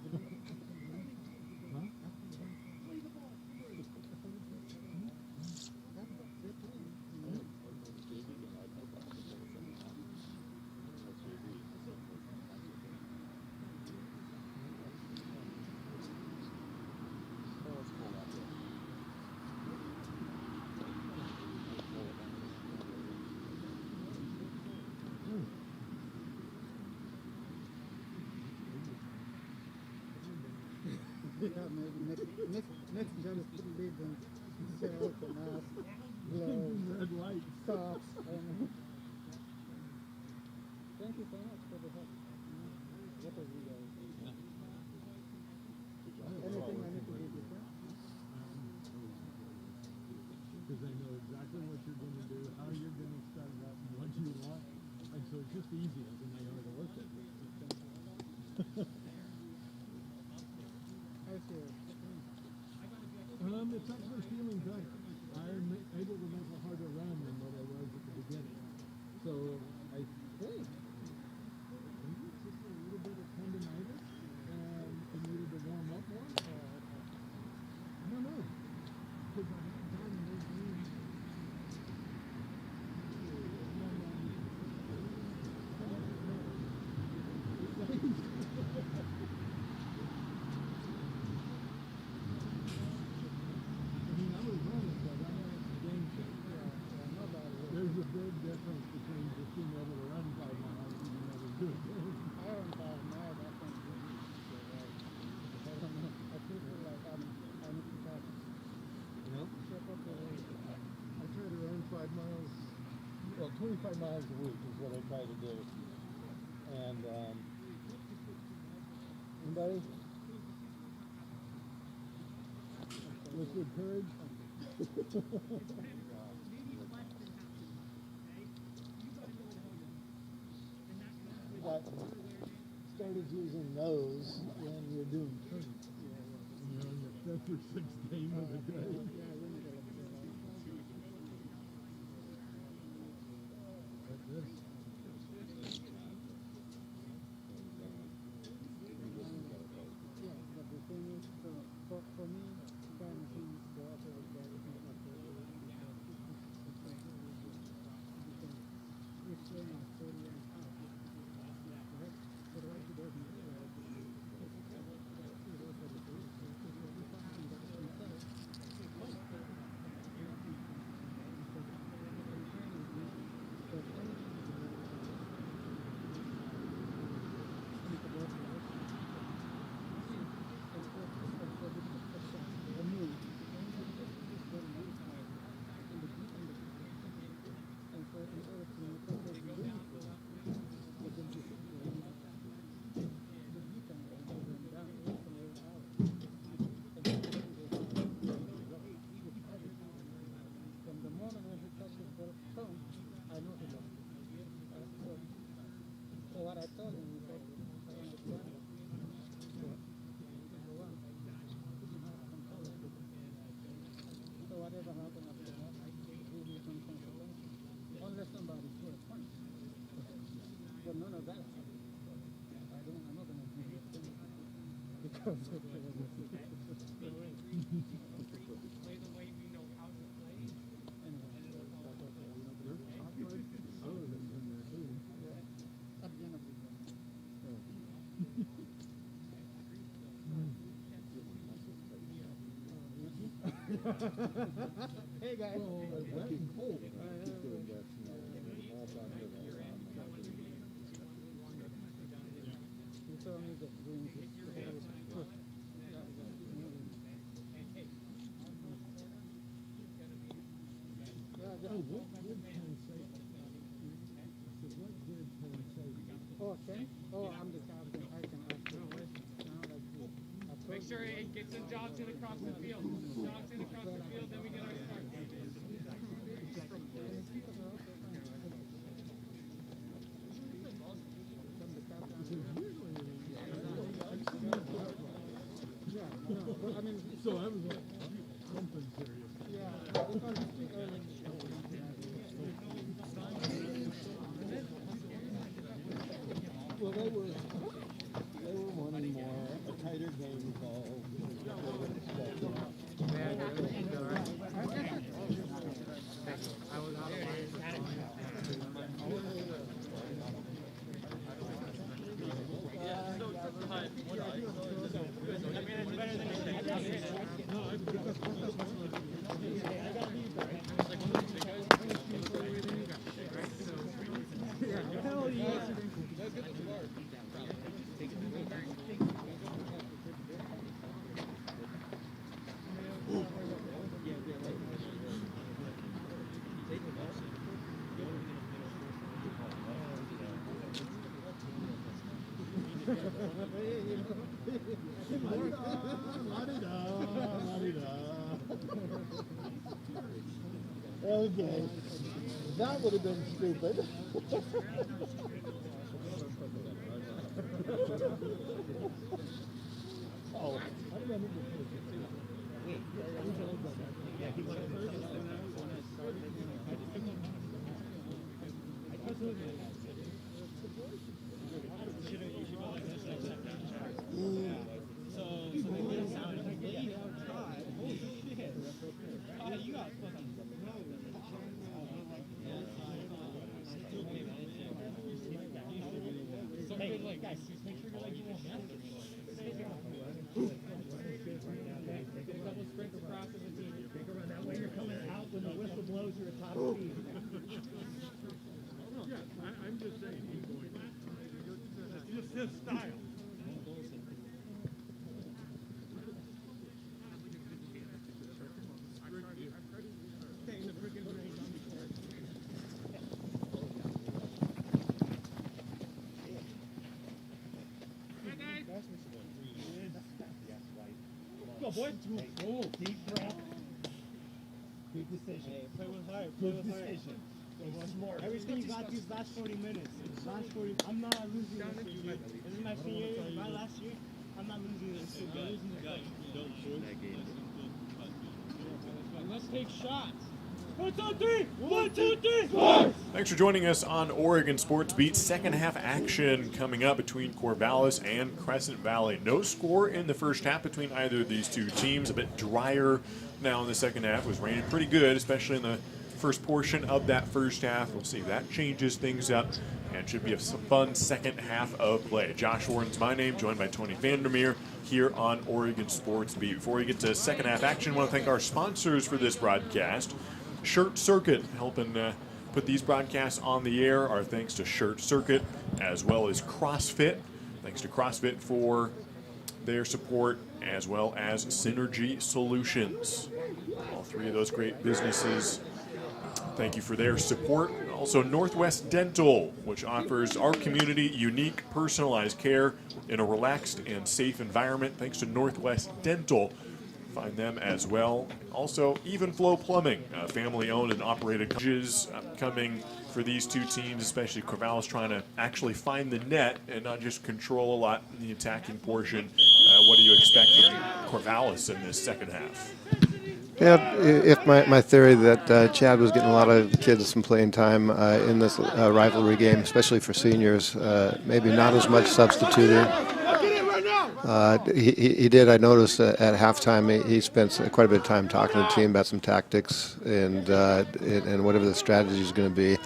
Yeah, maybe next job is put big and sell the mask, gloves, Red light. socks. Thank you so much for the help. What are you guys? Anything I need to do different? Because they know exactly what you're going to do, how you're going to set it up, and what you want. And so it's just easier than they are to work with. I see. It's actually feeling better. I'm able to make a harder run than what I was at the beginning. So I think it's just a little bit of tendonitis and I needed to warm up more. I don't know. Because I haven't gotten those games. There's a big difference between just being able to run 5 miles and being able to do it. I run 5 miles. I can't do it. I don't know. I feel like I need to start. Step up the weight. I try to run 5 miles, well, 25 miles a week is what I try to do. And, anybody? With good courage? But started using those when you're doing turns. You know, in the 5th or 6th game of the day. Like this. Yeah, but the thing is, for me, kind of things go up like that. It's not like it's going on 40 and half. But what he doesn't realize what I told him, he said, I understand that. Number one, he didn't have control of it. So whatever happened after that, he will be some consequences. Unless somebody Play the way we know how to play. Hey guys. You told me that doing this. Oh, okay. Oh, I'm the captain. I can ask you a question. Now that you Make sure it gets some jogs in across the field. Jogs in across the field, then we get our start. I mean, So I was like, something serious. yeah, because it's too early. Well, they were wanting more, a tighter game call. Okay, that would have been stupid. Oh, I remember. I'm just saying, he's going. It's just his style. Go, boys. Oh, deep breath. Good decision. Hey, play with heart. Good decision. Everything you got these last 40 minutes. Last 40. I'm not losing this year. This is my senior year. My last year. I'm not losing this. I'm losing this. Let's take shots. 1, 2, 3. 1, 2, 3. Score! Thanks for joining us on Oregon Sports Beat. Second half action coming up between Corvallis and Crescent Valley. No score in the first half between either of these two teams. A bit drier now in the second half. It was raining pretty good, especially in the first portion of that first half. We'll see if that changes things up, and should be a fun second half of play. Josh Warden's my name, joined by Tony Vandermeer here on Oregon Sports Beat. Before we get to second half action, I want to thank our sponsors for this broadcast. Shirt Circuit, helping put these broadcasts on the air. Our thanks to Shirt Circuit, as well as CrossFit. Thanks to CrossFit for their support, as well as Synergy Solutions. All three of those great businesses, thank you for their support. Also, Northwest Dental, which offers our community unique, personalized care in a relaxed and safe environment. Thanks to Northwest Dental. Find them as well. Also, Even Flow Plumbing, family-owned and operated coaches coming for these two teams, especially Corvallis trying to actually find the net and not just control a lot in the attacking portion. What do you expect from Corvallis in this second half? Yeah, if my theory that Chad was getting a lot of kids some playing time in this rivalry game, especially for seniors, maybe not as much substituting. He did. I noticed at halftime he spent quite a bit of time talking to the team about some tactics and whatever the strategy is going to be.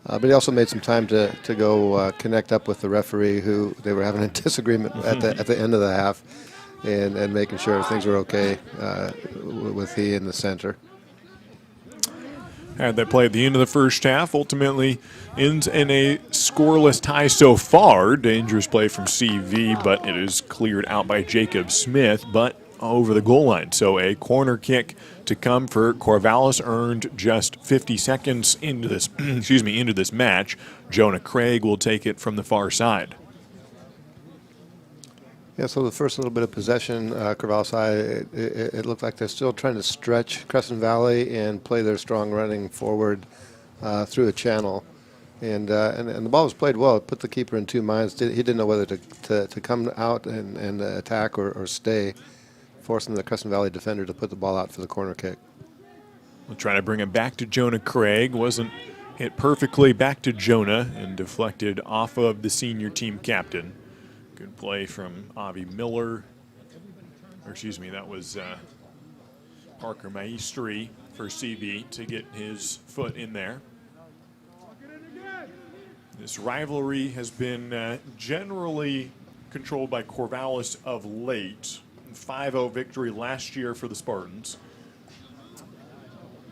But he also made some time to go connect up with the referee, who they were having a disagreement at the end of the half, and making sure things were okay with he in the center. Had that play at the end of the first half, ultimately ends in a scoreless tie so far. Dangerous play from CV, but it is cleared out by Jacob Smith, but over the goal line. So a corner kick to come for Corvallis, earned just 50 seconds into this into this match. Jonah Craig will take it from the far side. Yeah, so the first little bit of possession, Corvallis High, it looked like they're still trying to stretch Crescent Valley and play their strong running forward through a channel. And the ball was played well. It put the keeper in two minds. He didn't know whether to come out and attack or stay, forcing the Crescent Valley defender to put the ball out for the corner kick. We'll try to bring it back to Jonah Craig. Wasn't hit perfectly back to Jonah and deflected off of the senior team captain. Good play from Avi Miller. Or excuse me, that was Parker Maestri for CV to get his foot in there. This rivalry has been generally controlled by Corvallis of late. 5-0 victory last year for the Spartans.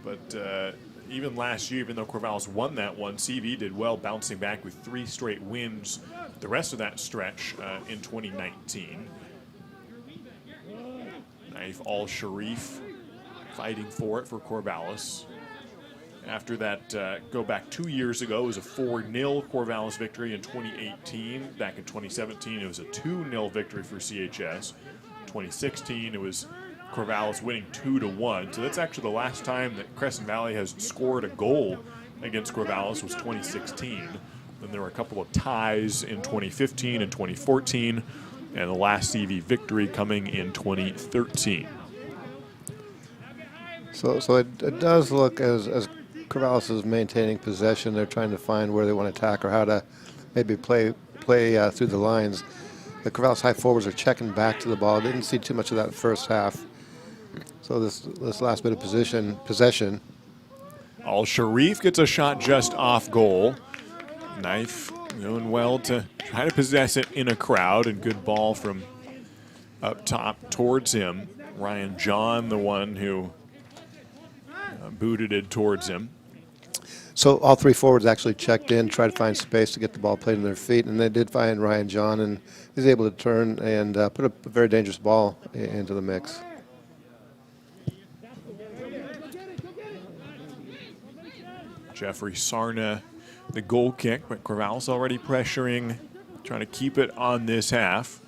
But even last year, even though Corvallis won that one, CV did well, bouncing back with 3 straight wins the rest of that stretch in 2019. Naif Al-Sharif fighting for it for Corvallis. After that, go back 2 years ago, it was a 4-0 Corvallis victory in 2018. Back in 2017, it was a 2-0 victory for CHS. 2016, it was Corvallis winning 2-1. So that's actually the last time that Crescent Valley has scored a goal against Corvallis was 2016. Then there were a couple of ties in 2015 and 2014, and the last CV victory coming in 2013. So it does look as Corvallis is maintaining possession. They're trying to find where they want to attack or how to maybe play through the lines. The Corvallis high forwards are checking back to the ball. Didn't see too much of that first half. So this last bit of possession. Al-Sharif gets a shot just off goal. Knife doing well to try to possess it in a crowd, and good ball from up top towards him. Ryan John, the one who booted it towards him. So all 3 forwards actually checked in, tried to find space to get the ball played in their feet, and they did find Ryan John, and he's able to turn and put a very dangerous ball into the mix. Jeffrey Sarna, the goal kick, but Corvallis already pressuring, trying to keep it on this half.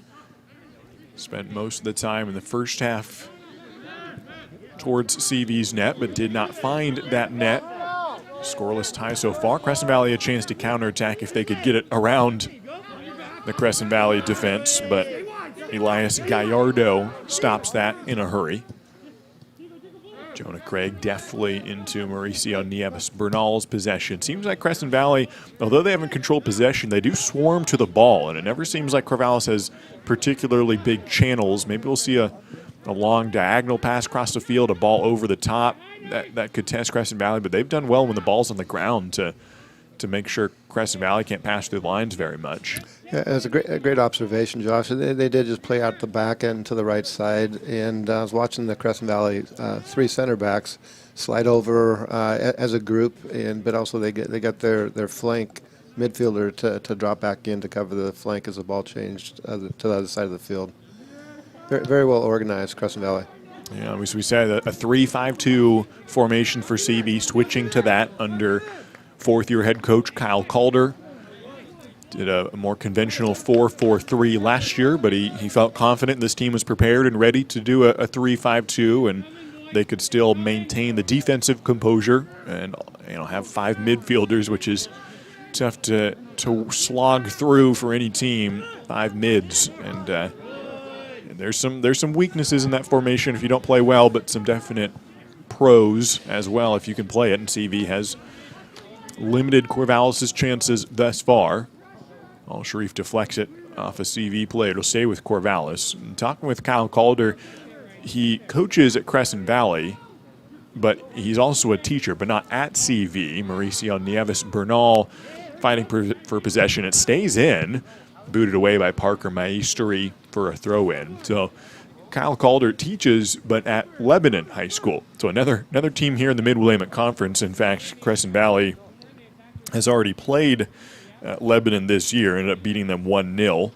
Spent most of the time in the first half towards CV's net, but did not find that net. Scoreless tie so far. Crescent Valley a chance to counterattack if they could get it around the Crescent Valley defense, but Elias Gallardo stops that in a hurry. Jonah Craig deftly into Mauricio Nieves Bernal's possession. Seems like Crescent Valley, although they haven't controlled possession, they do swarm to the ball, and it never seems like Corvallis has particularly big channels. Maybe we'll see a long diagonal pass across the field, a ball over the top that could test Crescent Valley, but they've done well when the ball's on the ground to make sure Crescent Valley can't pass through the lines very much. Yeah, it's a great observation, Josh. They did just play out the back end to the right side, and I was watching the Crescent Valley 3 center backs slide over as a group, but also they got their flank midfielder to drop back in to cover the flank as the ball changed to the other side of the field. Very, very well organized, Crescent Valley. Yeah, we said a 3-5-2 formation for CV, switching to that under fourth-year head coach Kyle Calder. Did a more conventional 4-4-3 last year, but he felt confident this team was prepared and ready to do a 3-5-2, and they could still maintain the defensive composure and have 5 midfielders, which is tough to slog through for any team. 5 mids, and there's some weaknesses in that formation if you don't play well, but some definite pros as well if you can play it. And CV has limited Corvallis' chances thus far. Al-Sharif deflects it off a CV play. It'll stay with Corvallis. And talking with Kyle Calder, he coaches at Crescent Valley, but he's also a teacher, but not at CV. Mauricio Nieves Bernal fighting for possession. It stays in, booted away by Parker Maestri for a throw-in. So Kyle Calder teaches, but at Lebanon High School. So another team here in the Mid-Willamette Conference. In fact, Crescent Valley has already played Lebanon this year, ended up beating them 1-0.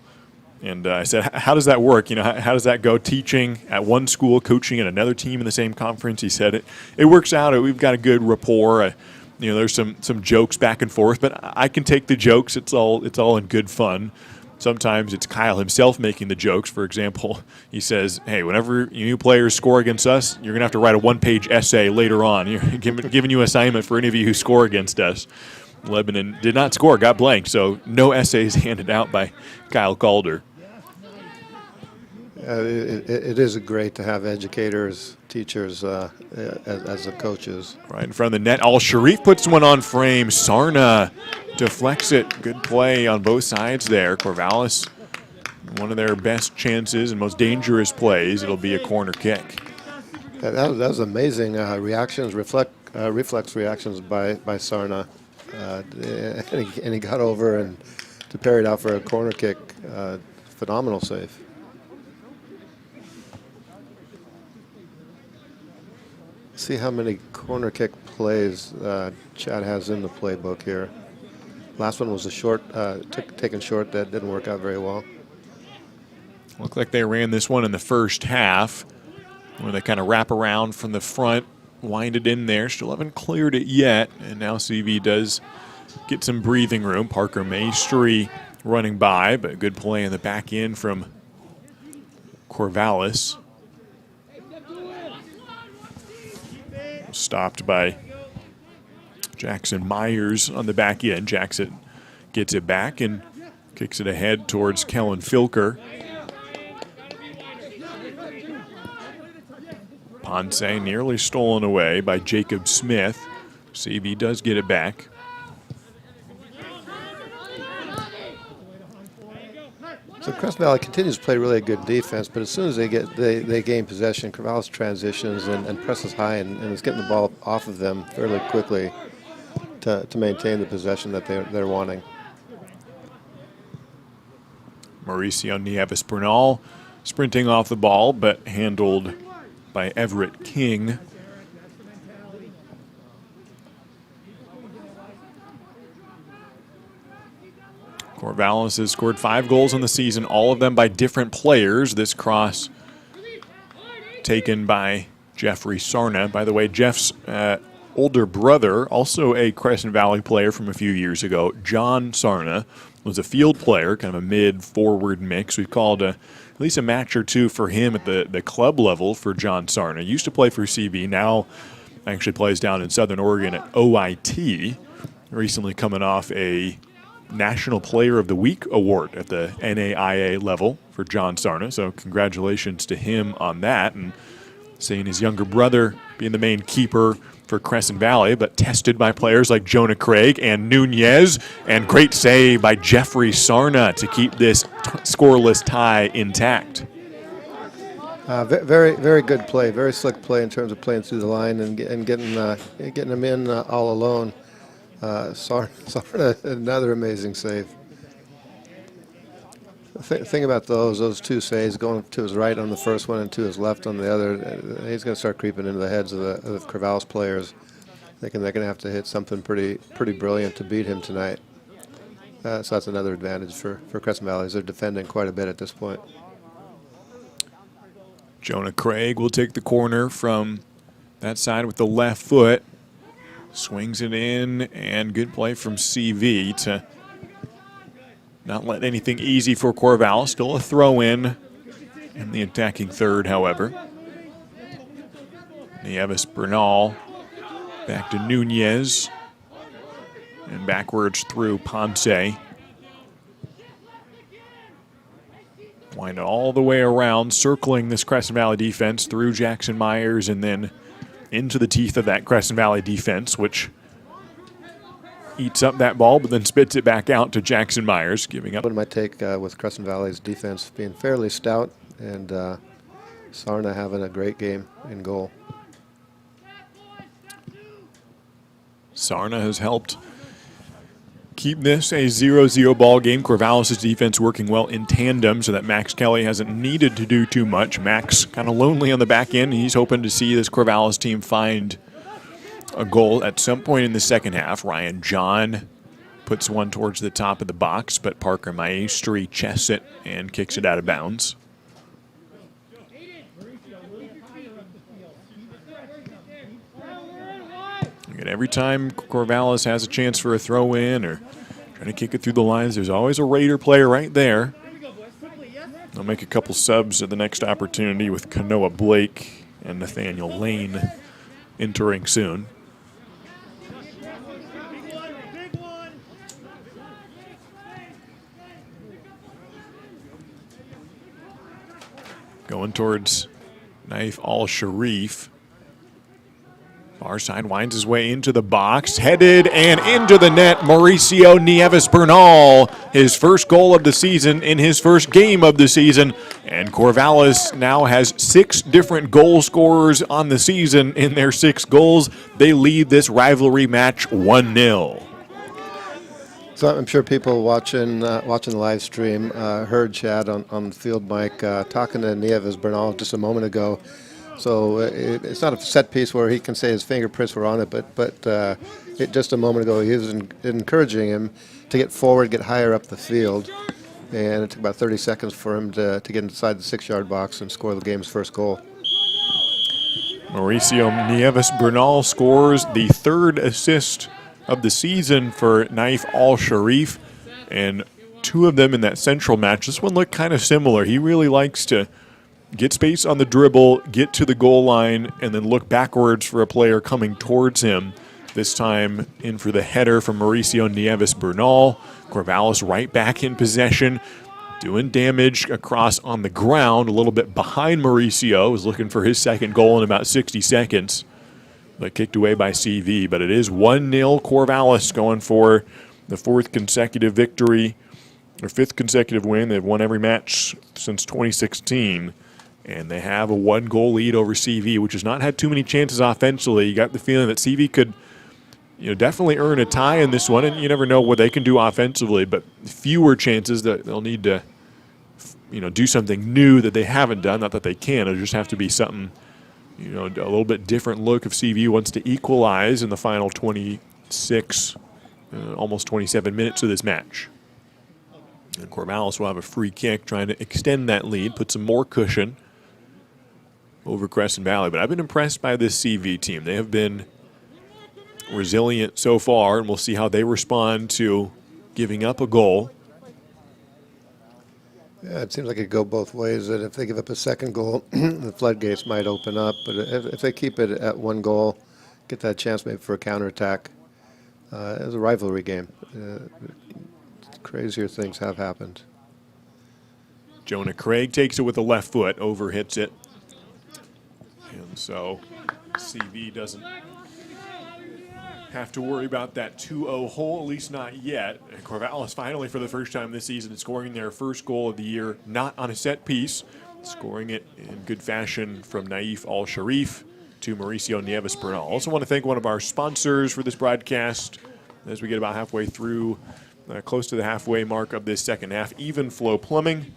And I said, how does that work? How does that go, teaching at one school, coaching at another team in the same conference? He said it works out. We've got a good rapport. There's some jokes back and forth, but I can take the jokes. It's all in good fun. Sometimes it's Kyle himself making the jokes. For example, he says, hey, whenever new players score against us, you're going to have to write a one-page essay later on. You're giving you assignment for any of you who score against us. Lebanon did not score, got blanked, so no essays handed out by Kyle Calder. It is great to have educators, teachers as the coaches. Right in front of the net. Al-Sharif puts one on frame. Sarna deflects it. Good play on both sides there. Corvallis, one of their best chances and most dangerous plays. It'll be a corner kick. That was amazing reactions, reflex reactions by Sarna. And he got over and to parry it out for a corner kick. Phenomenal save. See how many corner kick plays Chad has in the playbook here. Last one was a short, taken short that didn't work out very well. Looked like they ran this one in the first half, where they kind of wrap around from the front, wind it in there. Still haven't cleared it yet, and now CV does get some breathing room. Parker Maestri running by, but good play in the back end from Corvallis. Stopped by Jackson Myers on the back end. Jackson gets it back and kicks it ahead towards Kellen Filker. Ponce nearly stolen away by Jacob Smith. CV does get it back. So Crescent Valley continues to play really good defense, but as soon as they gain possession, Corvallis transitions and presses high and is getting the ball off of them fairly quickly to maintain the possession that they're wanting. Mauricio Nieves Bernal sprinting off the ball, but handled by Everett King. Corvallis has scored 5 goals in the season, all of them by different players. This cross taken by Jeffrey Sarna. By the way, Jeff's older brother, also a Crescent Valley player from a few years ago, John Sarna, was a field player, kind of a mid-forward mix. We've called at least a match or two for him at the club level for John Sarna. Used to play for CB, now actually plays down in Southern Oregon at OIT. Recently coming off a National Player of the Week award at the NAIA level for John Sarna. So congratulations to him on that. And seeing his younger brother being the main keeper for Crescent Valley, but tested by players like Jonah Craig and Nunez. And great save by Jeffrey Sarna to keep this scoreless tie intact. Very, very good play. Very slick play in terms of playing through the line and getting them in all alone. Sarna, another amazing save. The thing about those two saves, going to his right on the first one and to his left on the other, he's going to start creeping into the heads of the Corvallis players, thinking they're going to have to hit something pretty brilliant to beat him tonight. So that's another advantage for Crescent Valley. They're defending quite a bit at this point. Jonah Craig will take the corner from that side with the left foot. Swings it in, and good play from CV to not let anything easy for Corvallis. Still a throw-in in the attacking third, however. Nieves Bernal back to Nunez. And backwards through Ponce. Wind it all the way around, circling this Crescent Valley defense through Jackson Myers and then into the teeth of that Crescent Valley defense, which eats up that ball, but then spits it back out to Jackson Myers, giving up. What my take with Crescent Valley's defense being fairly stout and Sarna having a great game in goal. Sarna has helped keep this a 0-0 ball game. Corvallis' defense working well in tandem so that Max Kelly hasn't needed to do too much. Max kind of lonely on the back end. He's hoping to see this Corvallis team find a goal at some point in the second half. Ryan John puts one towards the top of the box, but Parker Maestri chests it and kicks it out of bounds. And every time Corvallis has a chance for a throw-in or trying to kick it through the lines, there's always a Raider player right there. They'll make a couple subs at the next opportunity with Kanoa Blake and Nathaniel Lane entering soon. Going towards Naif Al-Sharif. Far side winds his way into the box, headed and into the net. Mauricio Nieves Bernal, his first goal of the season in his first game of the season. And Corvallis now has 6 different goal scorers on the season in their 6 goals. They lead this rivalry match 1-0. So I'm sure people watching the live stream heard Chad on the field mic talking to Nieves Bernal just a moment ago. So it's not a set piece where he can say his fingerprints were on it, but just a moment ago he was encouraging him to get forward, get higher up the field, and it took about 30 seconds for him to get inside the 6-yard box and score the game's first goal. Mauricio Nieves Bernal scores the 3rd assist of the season for Naif Al-Sharif, and 2 of them in that central match. This one looked kind of similar. He really likes to get space on the dribble, get to the goal line, and then look backwards for a player coming towards him. This time in for the header from Mauricio Nieves Bernal. Corvallis right back in possession, doing damage across on the ground, a little bit behind Mauricio. Was looking for his second goal in about 60 seconds. But kicked away by CV. But it is 1-0 Corvallis going for the 4th consecutive victory, or 5th consecutive win. They've won every match since 2016. And they have a 1-goal lead over CV, which has not had too many chances offensively. You got the feeling that CV could, definitely earn a tie in this one, and you never know what they can do offensively, but fewer chances that they'll need to, do something new that they haven't done. Not that they can. It'll just have to be something, a little bit different look if CV wants to equalize in the final 26, almost 27 minutes of this match. And Corvallis will have a free kick trying to extend that lead, put some more cushion over Crescent Valley. But I've been impressed by this CV team. They have been resilient so far, and we'll see how they respond to giving up a goal. Yeah, it seems like it could go both ways. That if they give up a second goal, the floodgates might open up. But if they keep it at 1 goal, get that chance maybe for a counterattack. It's a rivalry game. Crazier things have happened. Jonah Craig takes it with the left foot, overhits it. And so CV doesn't have to worry about that 2-0 hole, at least not yet. And Corvallis finally, for the first time this season, is scoring their first goal of the year, not on a set piece, scoring it in good fashion from Naif Al-Sharif to Mauricio Nieves Bernal. Also want to thank one of our sponsors for this broadcast as we get about halfway through, close to the halfway mark of this second half, Even Flow Plumbing,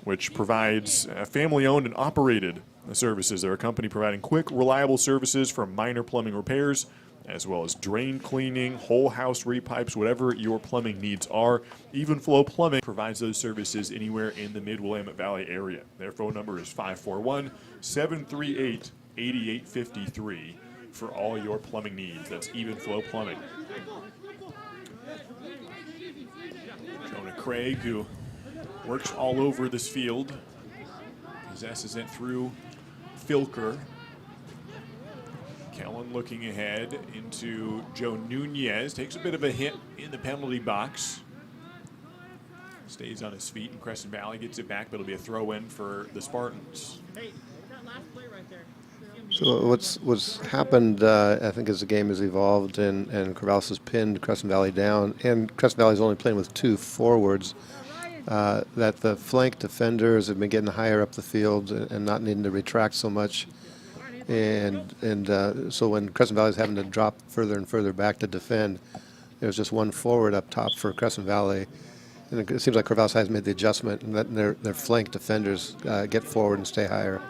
which provides family-owned and operated services. They're a company providing quick, reliable services for minor plumbing repairs, as well as drain cleaning, whole house repipes, whatever your plumbing needs are. Even Flow Plumbing provides those services anywhere in the Mid-Willamette Valley area. Their phone number is 541-738-8853 for all your plumbing needs. That's Even Flow Plumbing. Jonah Craig, who works all over this field, possesses it through Filker. Kellen looking ahead into Joe Nunez. Takes a bit of a hit in the penalty box. Stays on his feet, and Crescent Valley gets it back, but it'll be a throw-in for the Spartans. Hey, that last play right there. So what's happened, I think, as the game has evolved and Corvallis has pinned Crescent Valley down, and Crescent Valley is only playing with 2 forwards, that the flank defenders have been getting higher up the field and not needing to retract so much. And so when Crescent Valley is having to drop further and further back to defend, there's just 1 forward up top for Crescent Valley. And it seems like Corvallis has made the adjustment and letting their flank defenders get forward and stay higher.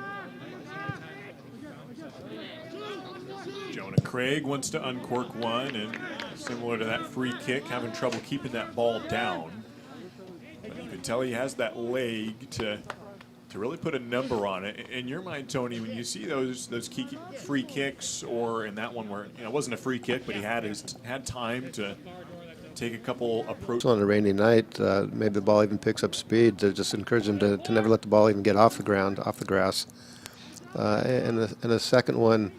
Jonah Craig wants to uncork one, and similar to that free kick, having trouble keeping that ball down. But you can tell he has that leg to really put a number on it. In your mind, Tony, when you see those key free kicks, or in that one where it wasn't a free kick, but he had time to take a couple approaches. On a rainy night, maybe the ball even picks up speed, to just encourage him to never let the ball even get off the ground, off the grass. And the second one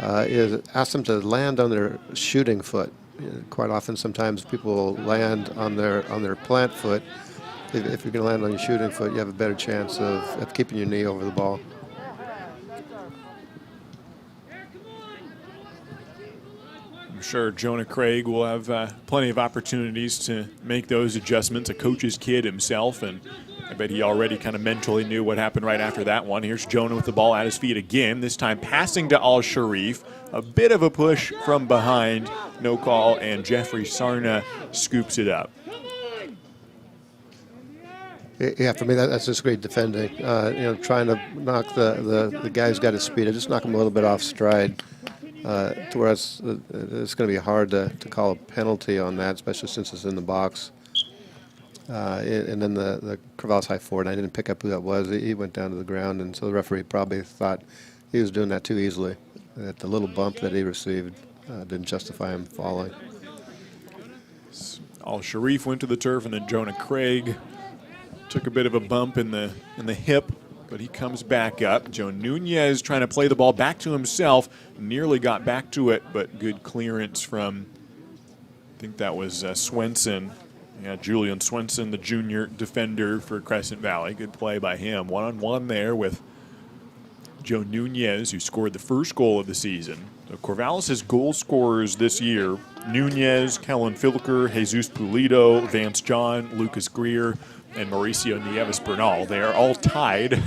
is ask them to land on their shooting foot. Quite often, sometimes people will land on their plant foot. If you're going to land on your shooting foot, you have a better chance of keeping your knee over the ball. I'm sure Jonah Craig will have plenty of opportunities to make those adjustments. A coach's kid himself, and I bet he already kind of mentally knew what happened right after that one. Here's Jonah with the ball at his feet again, this time passing to Al-Sharif. A bit of a push from behind, no call, and Jeffrey Sarna scoops it up. Yeah, for me, that's just great defending. Trying to knock the guy who's got his speed, just knock him a little bit off stride. To where it's going to be hard to call a penalty on that, especially since it's in the box. And then the Corvallis high forward, I didn't pick up who that was. He went down to the ground, and so the referee probably thought he was doing that too easily. That the little bump that he received didn't justify him falling. Al-Sharif went to the turf, and then Jonah Craig took a bit of a bump in the hip, but he comes back up. Joe Nunez trying to play the ball back to himself, nearly got back to it, but good clearance from, I think that was Swenson. Yeah, Julian Swenson, the junior defender for Crescent Valley. Good play by him. One-on-one there with Joe Nunez, who scored the first goal of the season. So Corvallis' goal scorers this year: Nunez, Kellen Filker, Jesus Pulido, Vance John, Lucas Greer, and Mauricio Nieves Bernal. They are all tied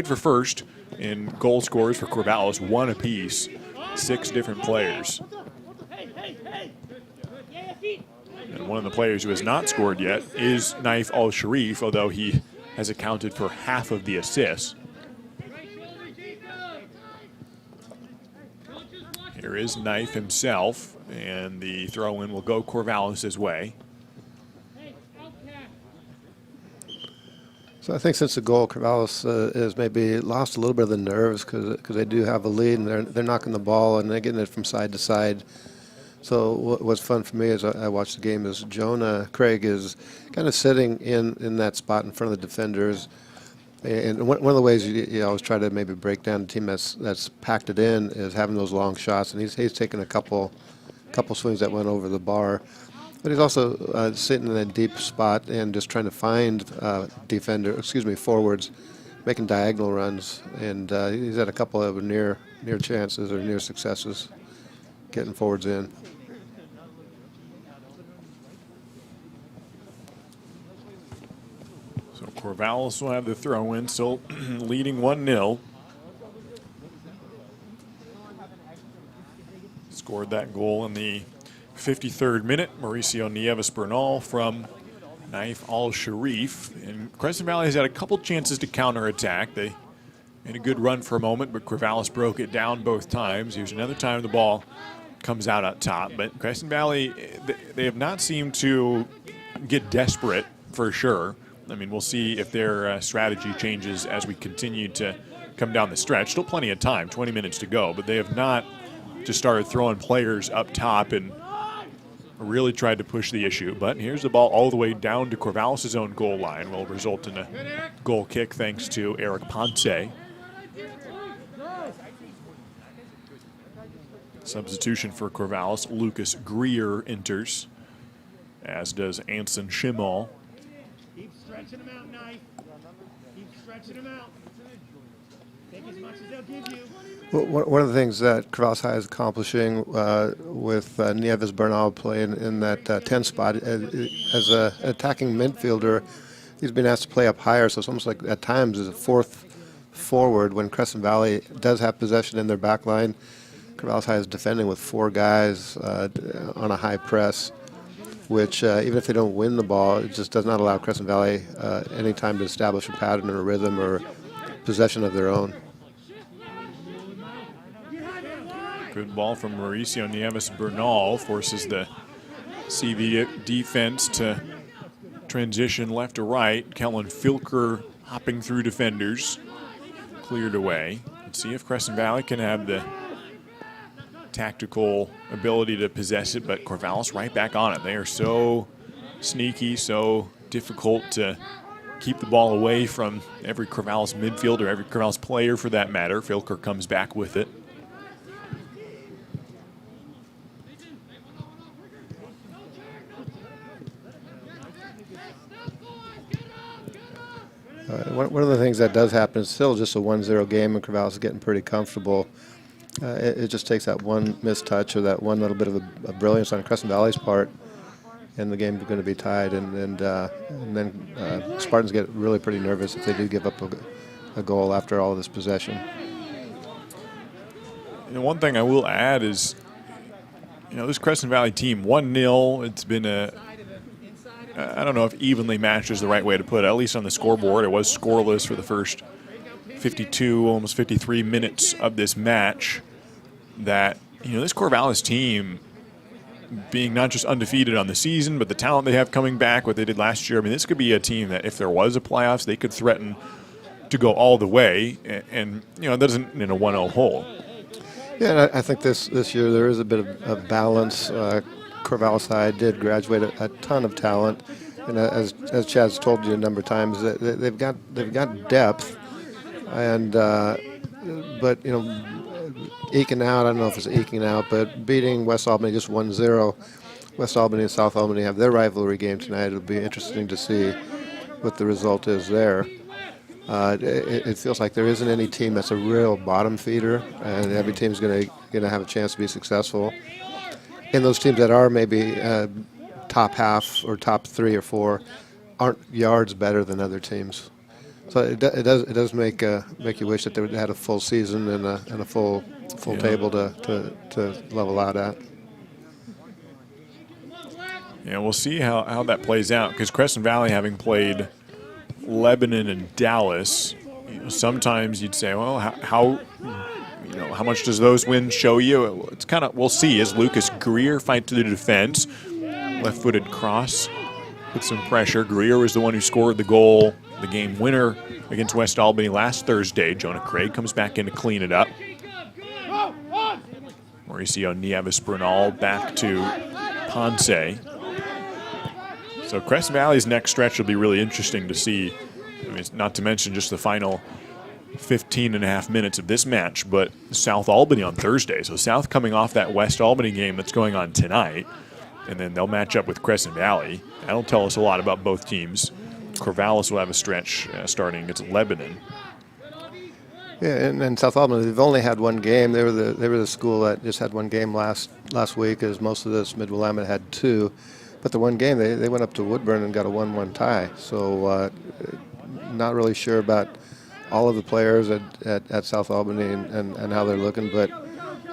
for first in goal scorers for Corvallis, 1 apiece, 6 different players. And one of the players who has not scored yet is Naif Al-Sharif, although he has accounted for half of the assists. Here is Naif himself, and the throw-in will go Corvallis' way. So I think since the goal, Corvallis has maybe lost a little bit of the nerves because they do have a lead, and they're knocking the ball and they're getting it from side to side. So what's fun for me as I watch the game is Jonah Craig is kind of sitting in that spot in front of the defenders. And one of the ways you always try to maybe break down a team that's packed it in is having those long shots. And he's taken a couple swings that went over the bar. But he's also sitting in a deep spot and just trying to find forwards, making diagonal runs. And he's had a couple of near chances or near successes getting forwards in. So Corvallis will have the throw-in, still leading 1-0. Scored that goal in the 53rd minute. Mauricio Nieves Bernal from Naif Al-Sharif. And Crescent Valley has had a couple chances to counterattack. They made a good run for a moment, but Corvallis broke it down both times. Here's another time the ball comes out up top. But Crescent Valley, they have not seemed to get desperate for sure. I mean, we'll see if their strategy changes as we continue to come down the stretch. Still plenty of time, 20 minutes to go, but they have not just started throwing players up top and really tried to push the issue. But here's the ball all the way down to Corvallis' own goal line. Will result in a goal kick thanks to Eric Ponce. Substitution for Corvallis, Lucas Greer enters, as does Anson Schimmel. Keep stretching him out, Knife. Keep stretching him out. Take as much as they'll give you. Well, one of the things that Corvallis High is accomplishing with Nieves Bernal playing in that 10 spot as an attacking midfielder, he's been asked to play up higher, so it's almost like at times is a fourth forward when Crescent Valley does have possession in their back line. Corvallis High is defending with 4 guys on a high press, which even if they don't win the ball, it just does not allow Crescent Valley any time to establish a pattern or a rhythm or possession of their own. Good ball from Mauricio Nieves Bernal, forces the CV defense to transition left to right. Kellen Filker hopping through defenders, cleared away. Let's see if Crescent Valley can have the tactical ability to possess it, but Corvallis right back on it. They are so sneaky, so difficult to keep the ball away from every Corvallis midfielder, every Corvallis player for that matter. Filker comes back with it. One of the things that does happen is still just a 1-0 game, and Corvallis is getting pretty comfortable. It just takes that one missed touch or that one little bit of a brilliance on Crescent Valley's part, and the game's going to be tied. And then Spartans get really pretty nervous if they do give up a goal after all of this possession. And one thing I will add is, this Crescent Valley team, 1-0, it's been I don't know if evenly matched is the right way to put it. At least on the scoreboard, it was scoreless for the first 52, almost 53 minutes of this match. That, this Corvallis team being not just undefeated on the season, but the talent they have coming back, what they did last year. I mean, this could be a team that if there was a playoffs, they could threaten to go all the way. And that doesn't in a 1-0 hole. Yeah, and I think this year there is a bit of balance. Corvallis High did graduate a ton of talent, and as Chad's told you a number of times, they've got depth, and but eking out. I don't know if it's eking out, but beating West Albany just 1-0. West Albany and South Albany have their rivalry game tonight. It'll be interesting to see what the result is there. It feels like there isn't any team that's a real bottom feeder, and every team's going to have a chance to be successful. And those teams that are maybe top half or top 3 or 4 aren't yards better than other teams. So it does make you wish that they had a full season and a full table to level out at. Yeah, we'll see how that plays out, because Crescent Valley, having played Lebanon and Dallas, sometimes you'd say, well, how much does those wins show you? It's kind of, we'll see as Lucas Greer fight to the defense. Left-footed cross with some pressure. Greer was the one who scored the goal, the game winner against West Albany last Thursday. Jonah Craig comes back in to clean it up. Mauricio Nieves Bernal back to Ponce. So Crescent Valley's next stretch will be really interesting to see. I mean, not to mention just the final 15 and a half minutes of this match, but South Albany on Thursday. So South coming off that West Albany game that's going on tonight, and then they'll match up with Crescent Valley. That'll tell us a lot about both teams. Corvallis will have a stretch starting against Lebanon. Yeah, and South Albany, they've only had one game. They were the school that just had one game last week, as most of this Mid-Willamette had 2. But the one game, they went up to Woodburn and got a 1-1 tie. So not really sure about all of the players at South Albany and how they're looking, but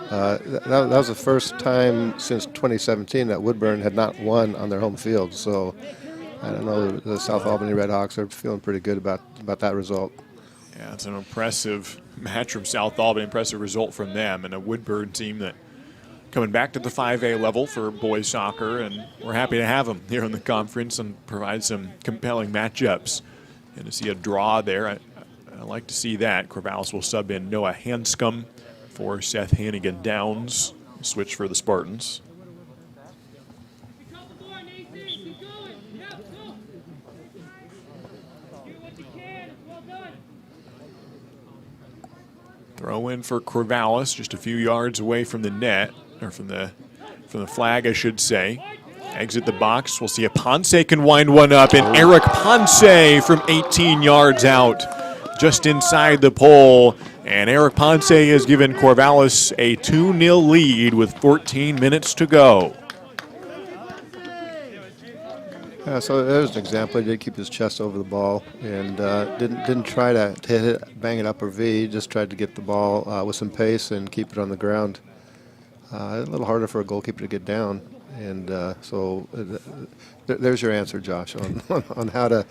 that was the first time since 2017 that Woodburn had not won on their home field. So I don't know, the South Albany Redhawks are feeling pretty good about that result. Yeah, it's an impressive match from South Albany, impressive result from them, and a Woodburn team that coming back to the 5A level for boys soccer, and we're happy to have them here in the conference and provide some compelling matchups. And to see a draw there, I like to see that. Corvallis will sub in Noah Hanscom for Seth Hannigan Downs. Switch for the Spartans. Throw in for Corvallis, just a few yards away from the net, or from the flag, I should say. Exit the box. We'll see if Ponce can wind one up, and Eric Ponce from 18 yards out just inside the pole. And Eric Ponce has given Corvallis a 2-0 lead with 14 minutes to go. So there's an example. He did keep his chest over the ball and didn't try to hit it, bang it up or V. Just tried to get the ball with some pace and keep it on the ground. A little harder for a goalkeeper to get down, and there's your answer, Josh, on how to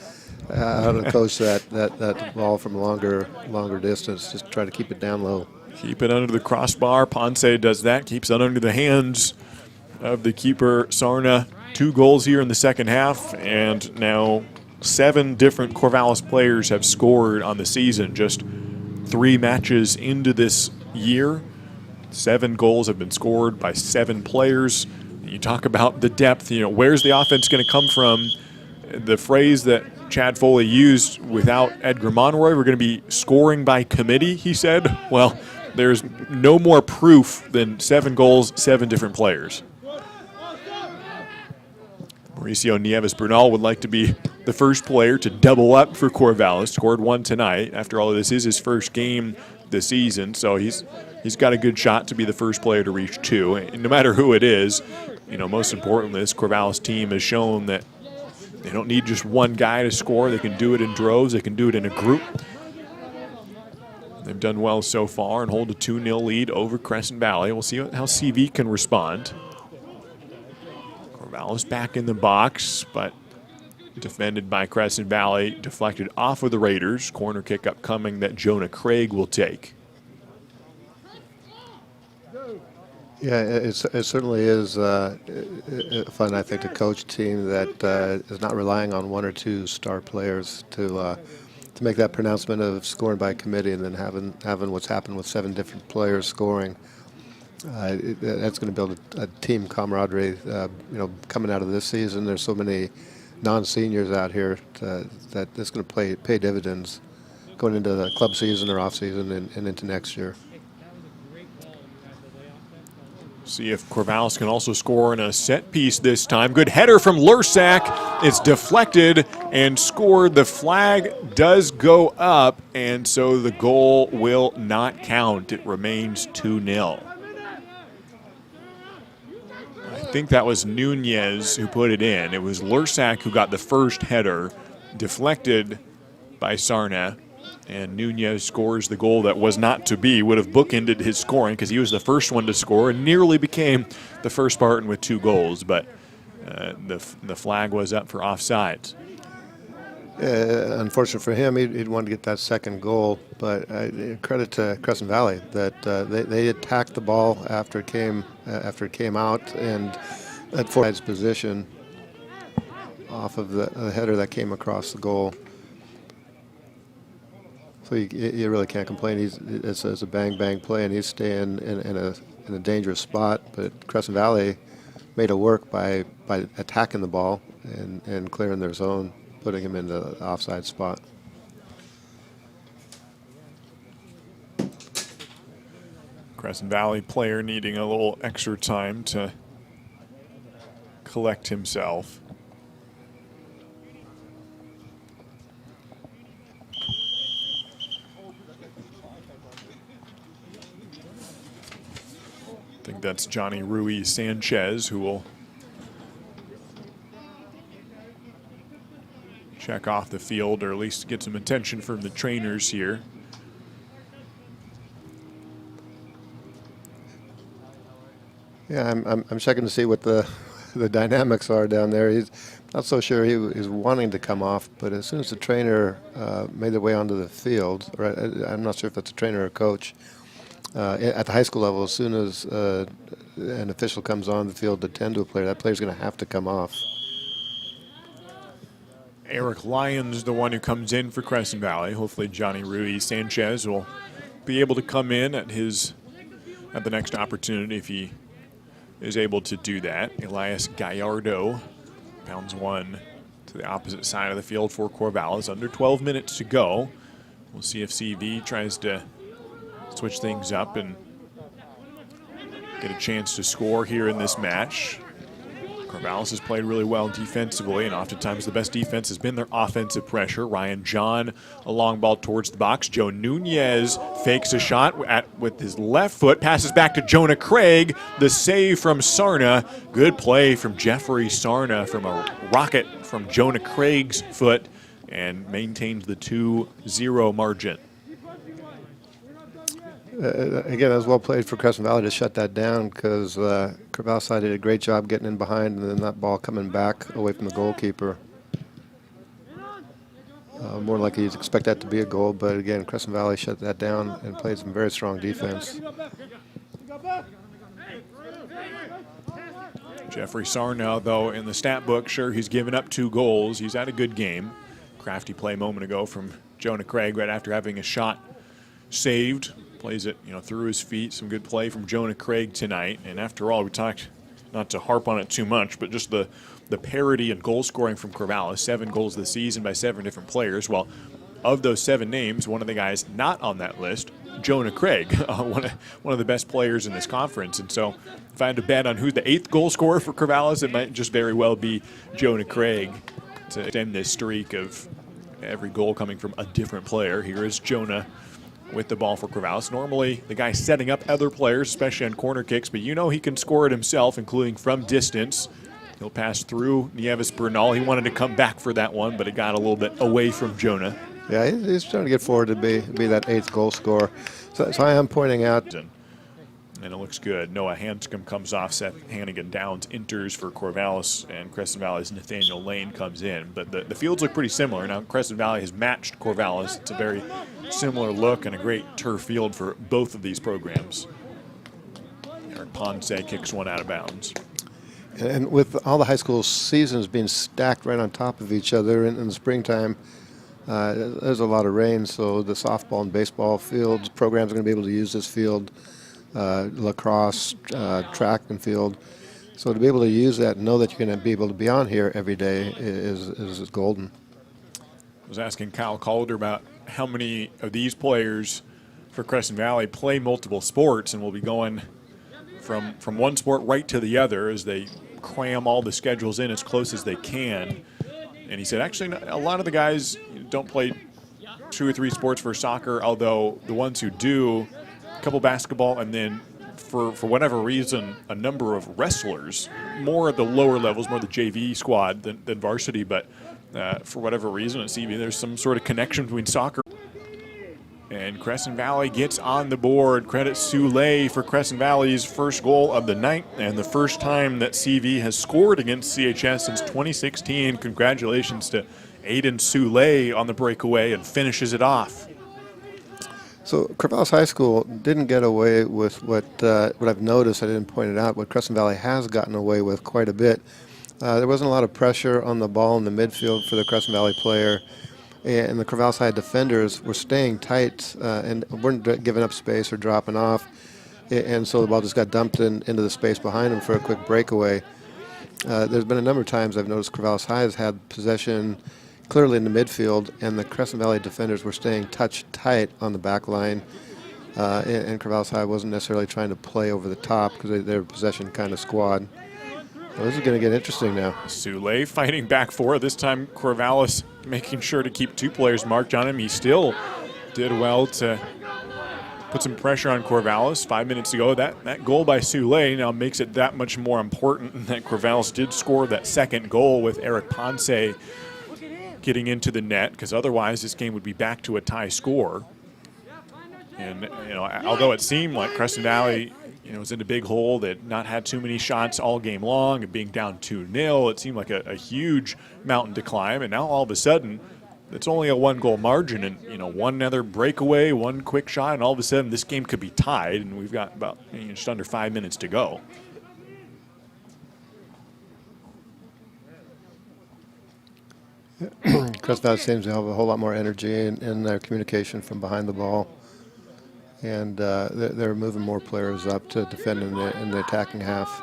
coach that ball from longer distance. Just try to keep it down low. Keep it under the crossbar. Ponce does that. Keeps it under the hands of the keeper, Sarna. 2 goals here in the second half, and now 7 different Corvallis players have scored on the season. Just 3 matches into this year, 7 goals have been scored by 7 players. You talk about the depth, where's the offense going to come from? The phrase that Chad Foley used, without Edgar Monroy, we're going to be scoring by committee, he said. Well, there's no more proof than 7 goals, 7 different players. Mauricio Nieves Bernal would like to be the first player to double up for Corvallis. Scored 1 tonight. After all, this is his first game this season, so he's got a good shot to be the first player to reach 2. And no matter who it is, most importantly, this Corvallis team has shown that they don't need just one guy to score. They can do it in droves. They can do it in a group. They've done well so far and hold a 2-0 lead over Crescent Valley. We'll see how CV can respond. Corvallis back in the box, but defended by Crescent Valley, deflected off of the Raiders. Corner kick upcoming that Jonah Craig will take. Yeah, it certainly is fun, I think, to coach a team that is not relying on 1 or 2 star players to make that pronouncement of scoring by committee, and then having what's happened with 7 different players scoring. That's going to build a team camaraderie. Coming out of this season, there's so many non-seniors out here that it's going to pay dividends going into the club season or off season and into next year. See if Corvallis can also score in a set piece this time. Good header from Lursak. It's deflected and scored. The flag does go up, and so the goal will not count. It remains 2-0. I think that was Nunez who put it in. It was Lursak who got the first header, deflected by Sarna, and Nunez scores the goal that was not to be. Would have bookended his scoring because he was the first one to score and nearly became the first Spartan with 2 goals, but the flag was up for offsides. Unfortunate for him, he'd want to get that second goal, but credit to Crescent Valley that they attacked the ball after it came out, and at forward's position off of the header that came across the goal. So you really can't complain. It's a bang play, and he's staying in a dangerous spot. But Crescent Valley made it work by attacking the ball and clearing their zone, putting him in the offside spot. Crescent Valley player needing a little extra time to collect himself. I think that's Johnny Rui Sanchez who will check off the field, or at least get some attention from the trainers here. Yeah, I'm checking to see what the dynamics are down there. He's not so sure he's wanting to come off, but as soon as the trainer made their way onto the field, or I'm not sure if that's a trainer or a coach, at the high school level, as soon as an official comes on the field to tend to a player, that player's going to have to come off. Eric Lyons, the one who comes in for Crescent Valley. Hopefully Johnny Rui Sanchez will be able to come in at the next opportunity if he is able to do that. Elias Gallardo pounds one to the opposite side of the field for Corvallis. Under 12 minutes to go. We'll see if CV tries to switch things up and get a chance to score here in this match. Corvallis has played really well defensively, and oftentimes the best defense has been their offensive pressure. Ryan John, a long ball towards the box. Joe Nunez fakes a shot with his left foot, passes back to Jonah Craig. The save from Sarna. Good play from Jeffrey Sarna from a rocket from Jonah Craig's foot, and maintains the 2-0 margin. Again, it was well played for Crescent Valley to shut that down, because Corvallis did a great job getting in behind, and then that ball coming back away from the goalkeeper. More likely you'd expect that to be a goal, but again, Crescent Valley shut that down and played some very strong defense. Jeffrey Sarna, though, in the stat book, sure, he's given up 2 goals. He's had a good game. Crafty play a moment ago from Jonah Craig right after having a shot saved. Plays it, through his feet. Some good play from Jonah Craig tonight. And after all, we talked, not to harp on it too much, but just the parity and goal scoring from Corvallis. 7 goals this season by 7 different players. Well, of those 7 names, one of the guys not on that list, Jonah Craig, one of the best players in this conference. And so if I had to bet on who's the 8th goal scorer for Corvallis, it might just very well be Jonah Craig to extend this streak of every goal coming from a different player. Here is Jonah with the ball for Corvallis. Normally, the guy setting up other players, especially on corner kicks, but he can score it himself, including from distance. He'll pass through Nieves Bernal. He wanted to come back for that one, but it got a little bit away from Jonah. Yeah, he's trying to get forward to be that 8th goal scorer. So I am pointing out. And it looks good. Noah Hanscom comes off. Seth Hannigan Downs enters for Corvallis, and Crescent Valley's Nathaniel Lane comes in. But the fields look pretty similar. Now, Crescent Valley has matched Corvallis. It's a very similar look and a great turf field for both of these programs. Eric Ponce kicks one out of bounds. And with all the high school seasons being stacked right on top of each other in the springtime, there's a lot of rain, so the softball and baseball fields programs are going to be able to use this field. Lacrosse, track and field. So to be able to use that and know that you're going to be able to be on here every day is golden. I was asking Kyle Calder about how many of these players for Crescent Valley play multiple sports and will be going from one sport right to the other as they cram all the schedules in as close as they can. And he said, actually, a lot of the guys don't play 2 or 3 sports for soccer, although the ones who do, a couple basketball, and then for whatever reason, a number of wrestlers, more at the lower levels, more the JV squad than varsity, but for whatever reason at CV, there's some sort of connection between soccer. And Crescent Valley gets on the board. Credit Soule for Crescent Valley's first goal of the night and the first time that CV has scored against CHS since 2016. Congratulations to Aiden Soule on the breakaway and finishes it off. So Corvallis High School didn't get away with what I've noticed. I didn't point it out. What Crescent Valley has gotten away with quite a bit. There wasn't a lot of pressure on the ball in the midfield for the Crescent Valley player, and the Corvallis High defenders were staying tight and weren't giving up space or dropping off, and so the ball just got dumped into the space behind them for a quick breakaway. There's been a number of times I've noticed Corvallis High has had possession clearly in the midfield, and the Crescent Valley defenders were staying touch tight on the back line, and Corvallis High wasn't necessarily trying to play over the top because they're a possession kind of squad. Well, this is going to get interesting now. Soule fighting back for this time. Corvallis making sure to keep 2 players marked on him. He still did well to put some pressure on Corvallis 5 minutes ago. That goal by Soule now makes it that much more important that Corvallis did score that second goal with Eric Ponce getting into the net, because otherwise this game would be back to a tie score. And although it seemed like Crescent Valley was in a big hole, that not had too many shots all game long and being down 2-0, it seemed like a huge mountain to climb. And now all of a sudden it's only a 1-goal margin, and one other breakaway, one quick shot, and all of a sudden this game could be tied, and we've got about just under 5 minutes to go. Crescent Valley seems to have a whole lot more energy in their communication from behind the ball, and they're moving more players up to defend in the attacking half,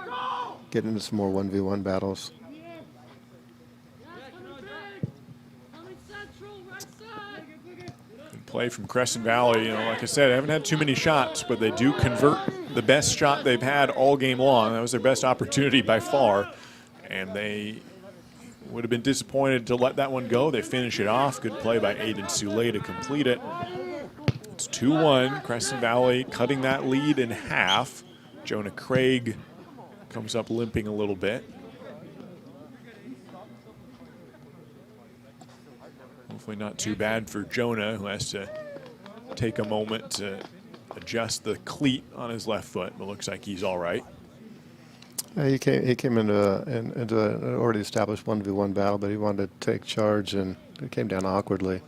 getting into some more 1v1 battles. Good play from Crescent Valley. Like I said, they haven't had too many shots, but they do convert the best shot they've had all game long. That was their best opportunity by far. and they would have been disappointed to let that one go. They finish it off. Good play by Aiden Soule to complete it. It's 2-1. Crescent Valley cutting that lead in half. Jonah Craig comes up limping a little bit. Hopefully not too bad for Jonah, who has to take a moment to adjust the cleat on his left foot, but looks like he's all right. He came into an already established 1v1 battle, but he wanted to take charge, and it came down awkwardly.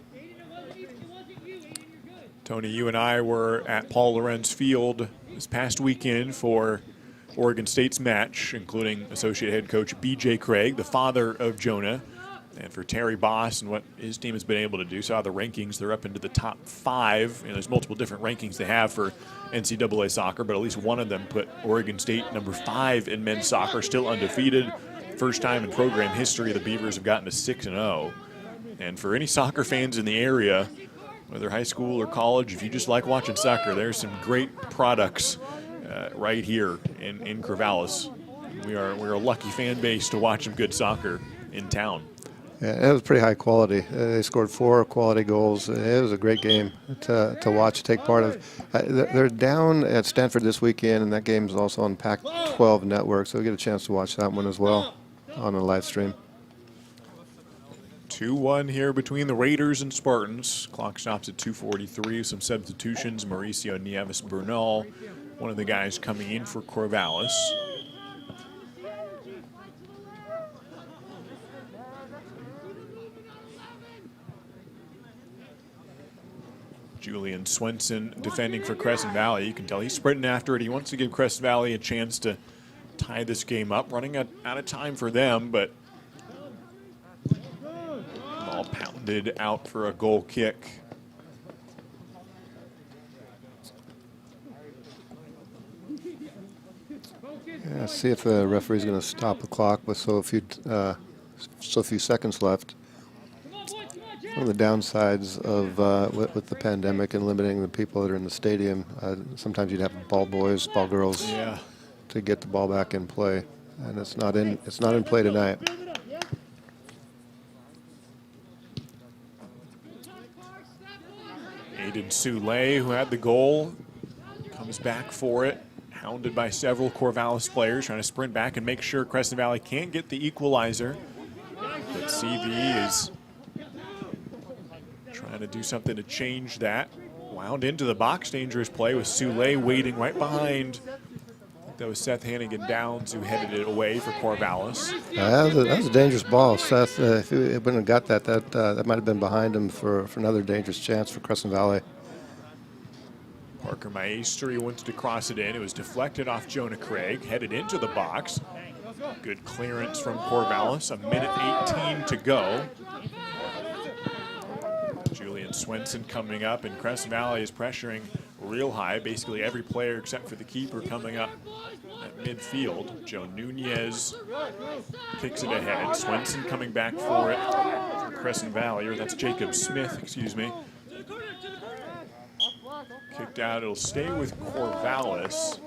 Tony, you and I were at Paul Lorenz Field this past weekend for Oregon State's match, including associate head coach B.J. Craig, the father of Jonah, and for Terry Boss and what his team has been able to do. Saw the rankings, they're up into the top 5. You know, there's multiple different rankings they have for NCAA soccer, but at least one of them put Oregon State number 5 in men's soccer, still undefeated. First time in program history the Beavers have gotten to 6-0. And for any soccer fans in the area, whether high school or college, if you just like watching soccer, there's some great products right here in Corvallis. We're a lucky fan base to watch some good soccer in town. Yeah, it was pretty high quality. They scored 4 quality goals. It was a great game to watch, take part of. They're down at Stanford this weekend, and that game is also on Pac-12 Network, so we get a chance to watch that one as well on a live stream. 2-1 here between the Raiders and Spartans. Clock stops at 2:43. Some substitutions. Mauricio Nieves Bernal, one of the guys coming in for Corvallis. Julian Swenson defending for Crescent Valley. You can tell he's sprinting after it. He wants to give Crescent Valley a chance to tie this game up. Running out of time for them, but ball pounded out for a goal kick. Yeah, see if the referee's going to stop the clock with so few seconds left. One of the downsides of with the pandemic and limiting the people that are in the stadium, sometimes you'd have ball boys, ball girls, to get the ball back in play, and it's not in play tonight. Aiden Soule, who had the goal, comes back for it, hounded by several Corvallis players, trying to sprint back and make sure Crescent Valley can't get the equalizer. But CV is trying to do something to change that. Wound into the box, dangerous play with Soule waiting right behind. I think that was Seth Hannigan Downs who headed it away for Corvallis. That was a dangerous ball. Seth, if he wouldn't have got that might have been behind him for another dangerous chance for Crescent Valley. Parker Maestri wants to cross it in. It was deflected off Jonah Craig, headed into the box. Good clearance from Corvallis. 1:18 to go. Julian Swenson coming up, and Crescent Valley is pressuring real high. Basically every player except for the keeper coming up at midfield. Joe Nunez kicks it ahead. Swenson coming back for it for Crescent Valley, or that's Jacob Smith, excuse me. Kicked out, it'll stay with Corvallis,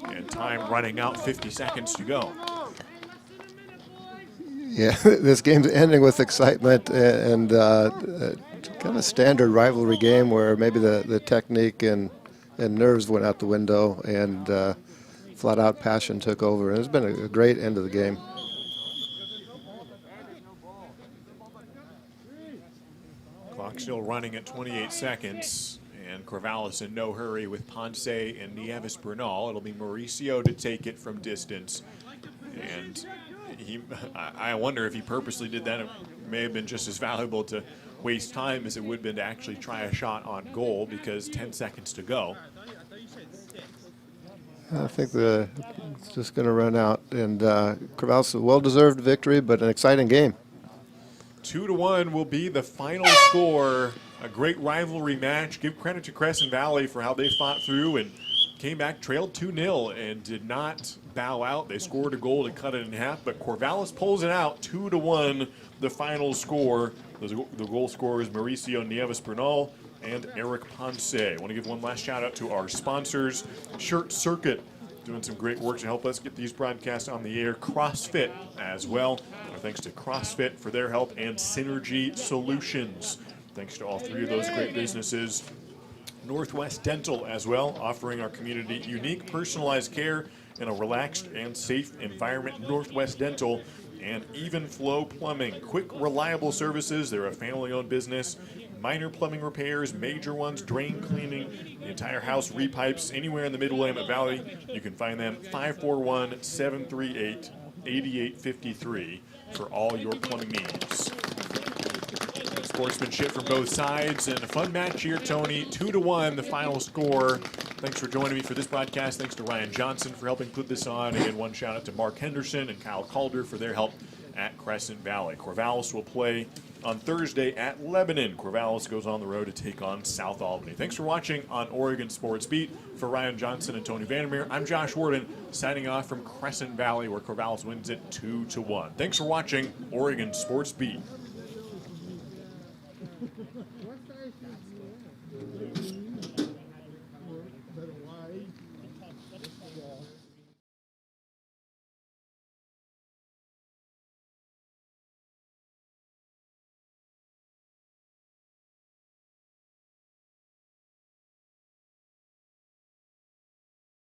and time running out, 50 seconds to go. Yeah, this game's ending with excitement and kind of standard rivalry game where maybe the technique and nerves went out the window and flat-out passion took over. And it's been a great end of the game. Clock still running at 28 seconds. And Corvallis in no hurry with Ponce and Nieves Bernal. It'll be Mauricio to take it from distance. And I wonder if he purposely did that. It may have been just as valuable to waste time as it would have been to actually try a shot on goal, because 10 seconds to go. I think it's just going to run out. And Corvallis, a well-deserved victory, but an exciting game. 2-1 will be the final score. A great rivalry match. Give credit to Crescent Valley for how they fought through and came back, trailed 2-0, and did not bow out. They scored a goal to cut it in half, but Corvallis pulls it out, 2-1, the final score. The goal scorers, Mauricio Nieves Bernal and Eric Ponce. I want to give one last shout out to our sponsors, Shirt Circuit, doing some great work to help us get these broadcasts on the air. CrossFit as well. Our thanks to CrossFit for their help, and Synergy Solutions. Thanks to all three of those great businesses. Northwest Dental as well, offering our community unique personalized care in a relaxed and safe environment. Northwest Dental and Even Flow Plumbing. Quick, reliable services. They're a family-owned business. Minor plumbing repairs, major ones, drain cleaning, the entire house, repipes, anywhere in the Mid-Willamette Valley. You can find them 541-738-8853 for all your plumbing needs. Sportsmanship from both sides, and a fun match here, Tony. 2-1, the final score. Thanks for joining me for this broadcast. Thanks to Ryan Johnson for helping put this on. Again, one shout out to Mark Henderson and Kyle Calder for their help at Crescent Valley. Corvallis will play on Thursday at Lebanon. Corvallis goes on the road to take on South Albany. Thanks for watching on Oregon Sports Beat. For Ryan Johnson and Tony Vandermeer, I'm Josh Worden, signing off from Crescent Valley, where Corvallis wins it 2-1. Thanks for watching Oregon Sports Beat.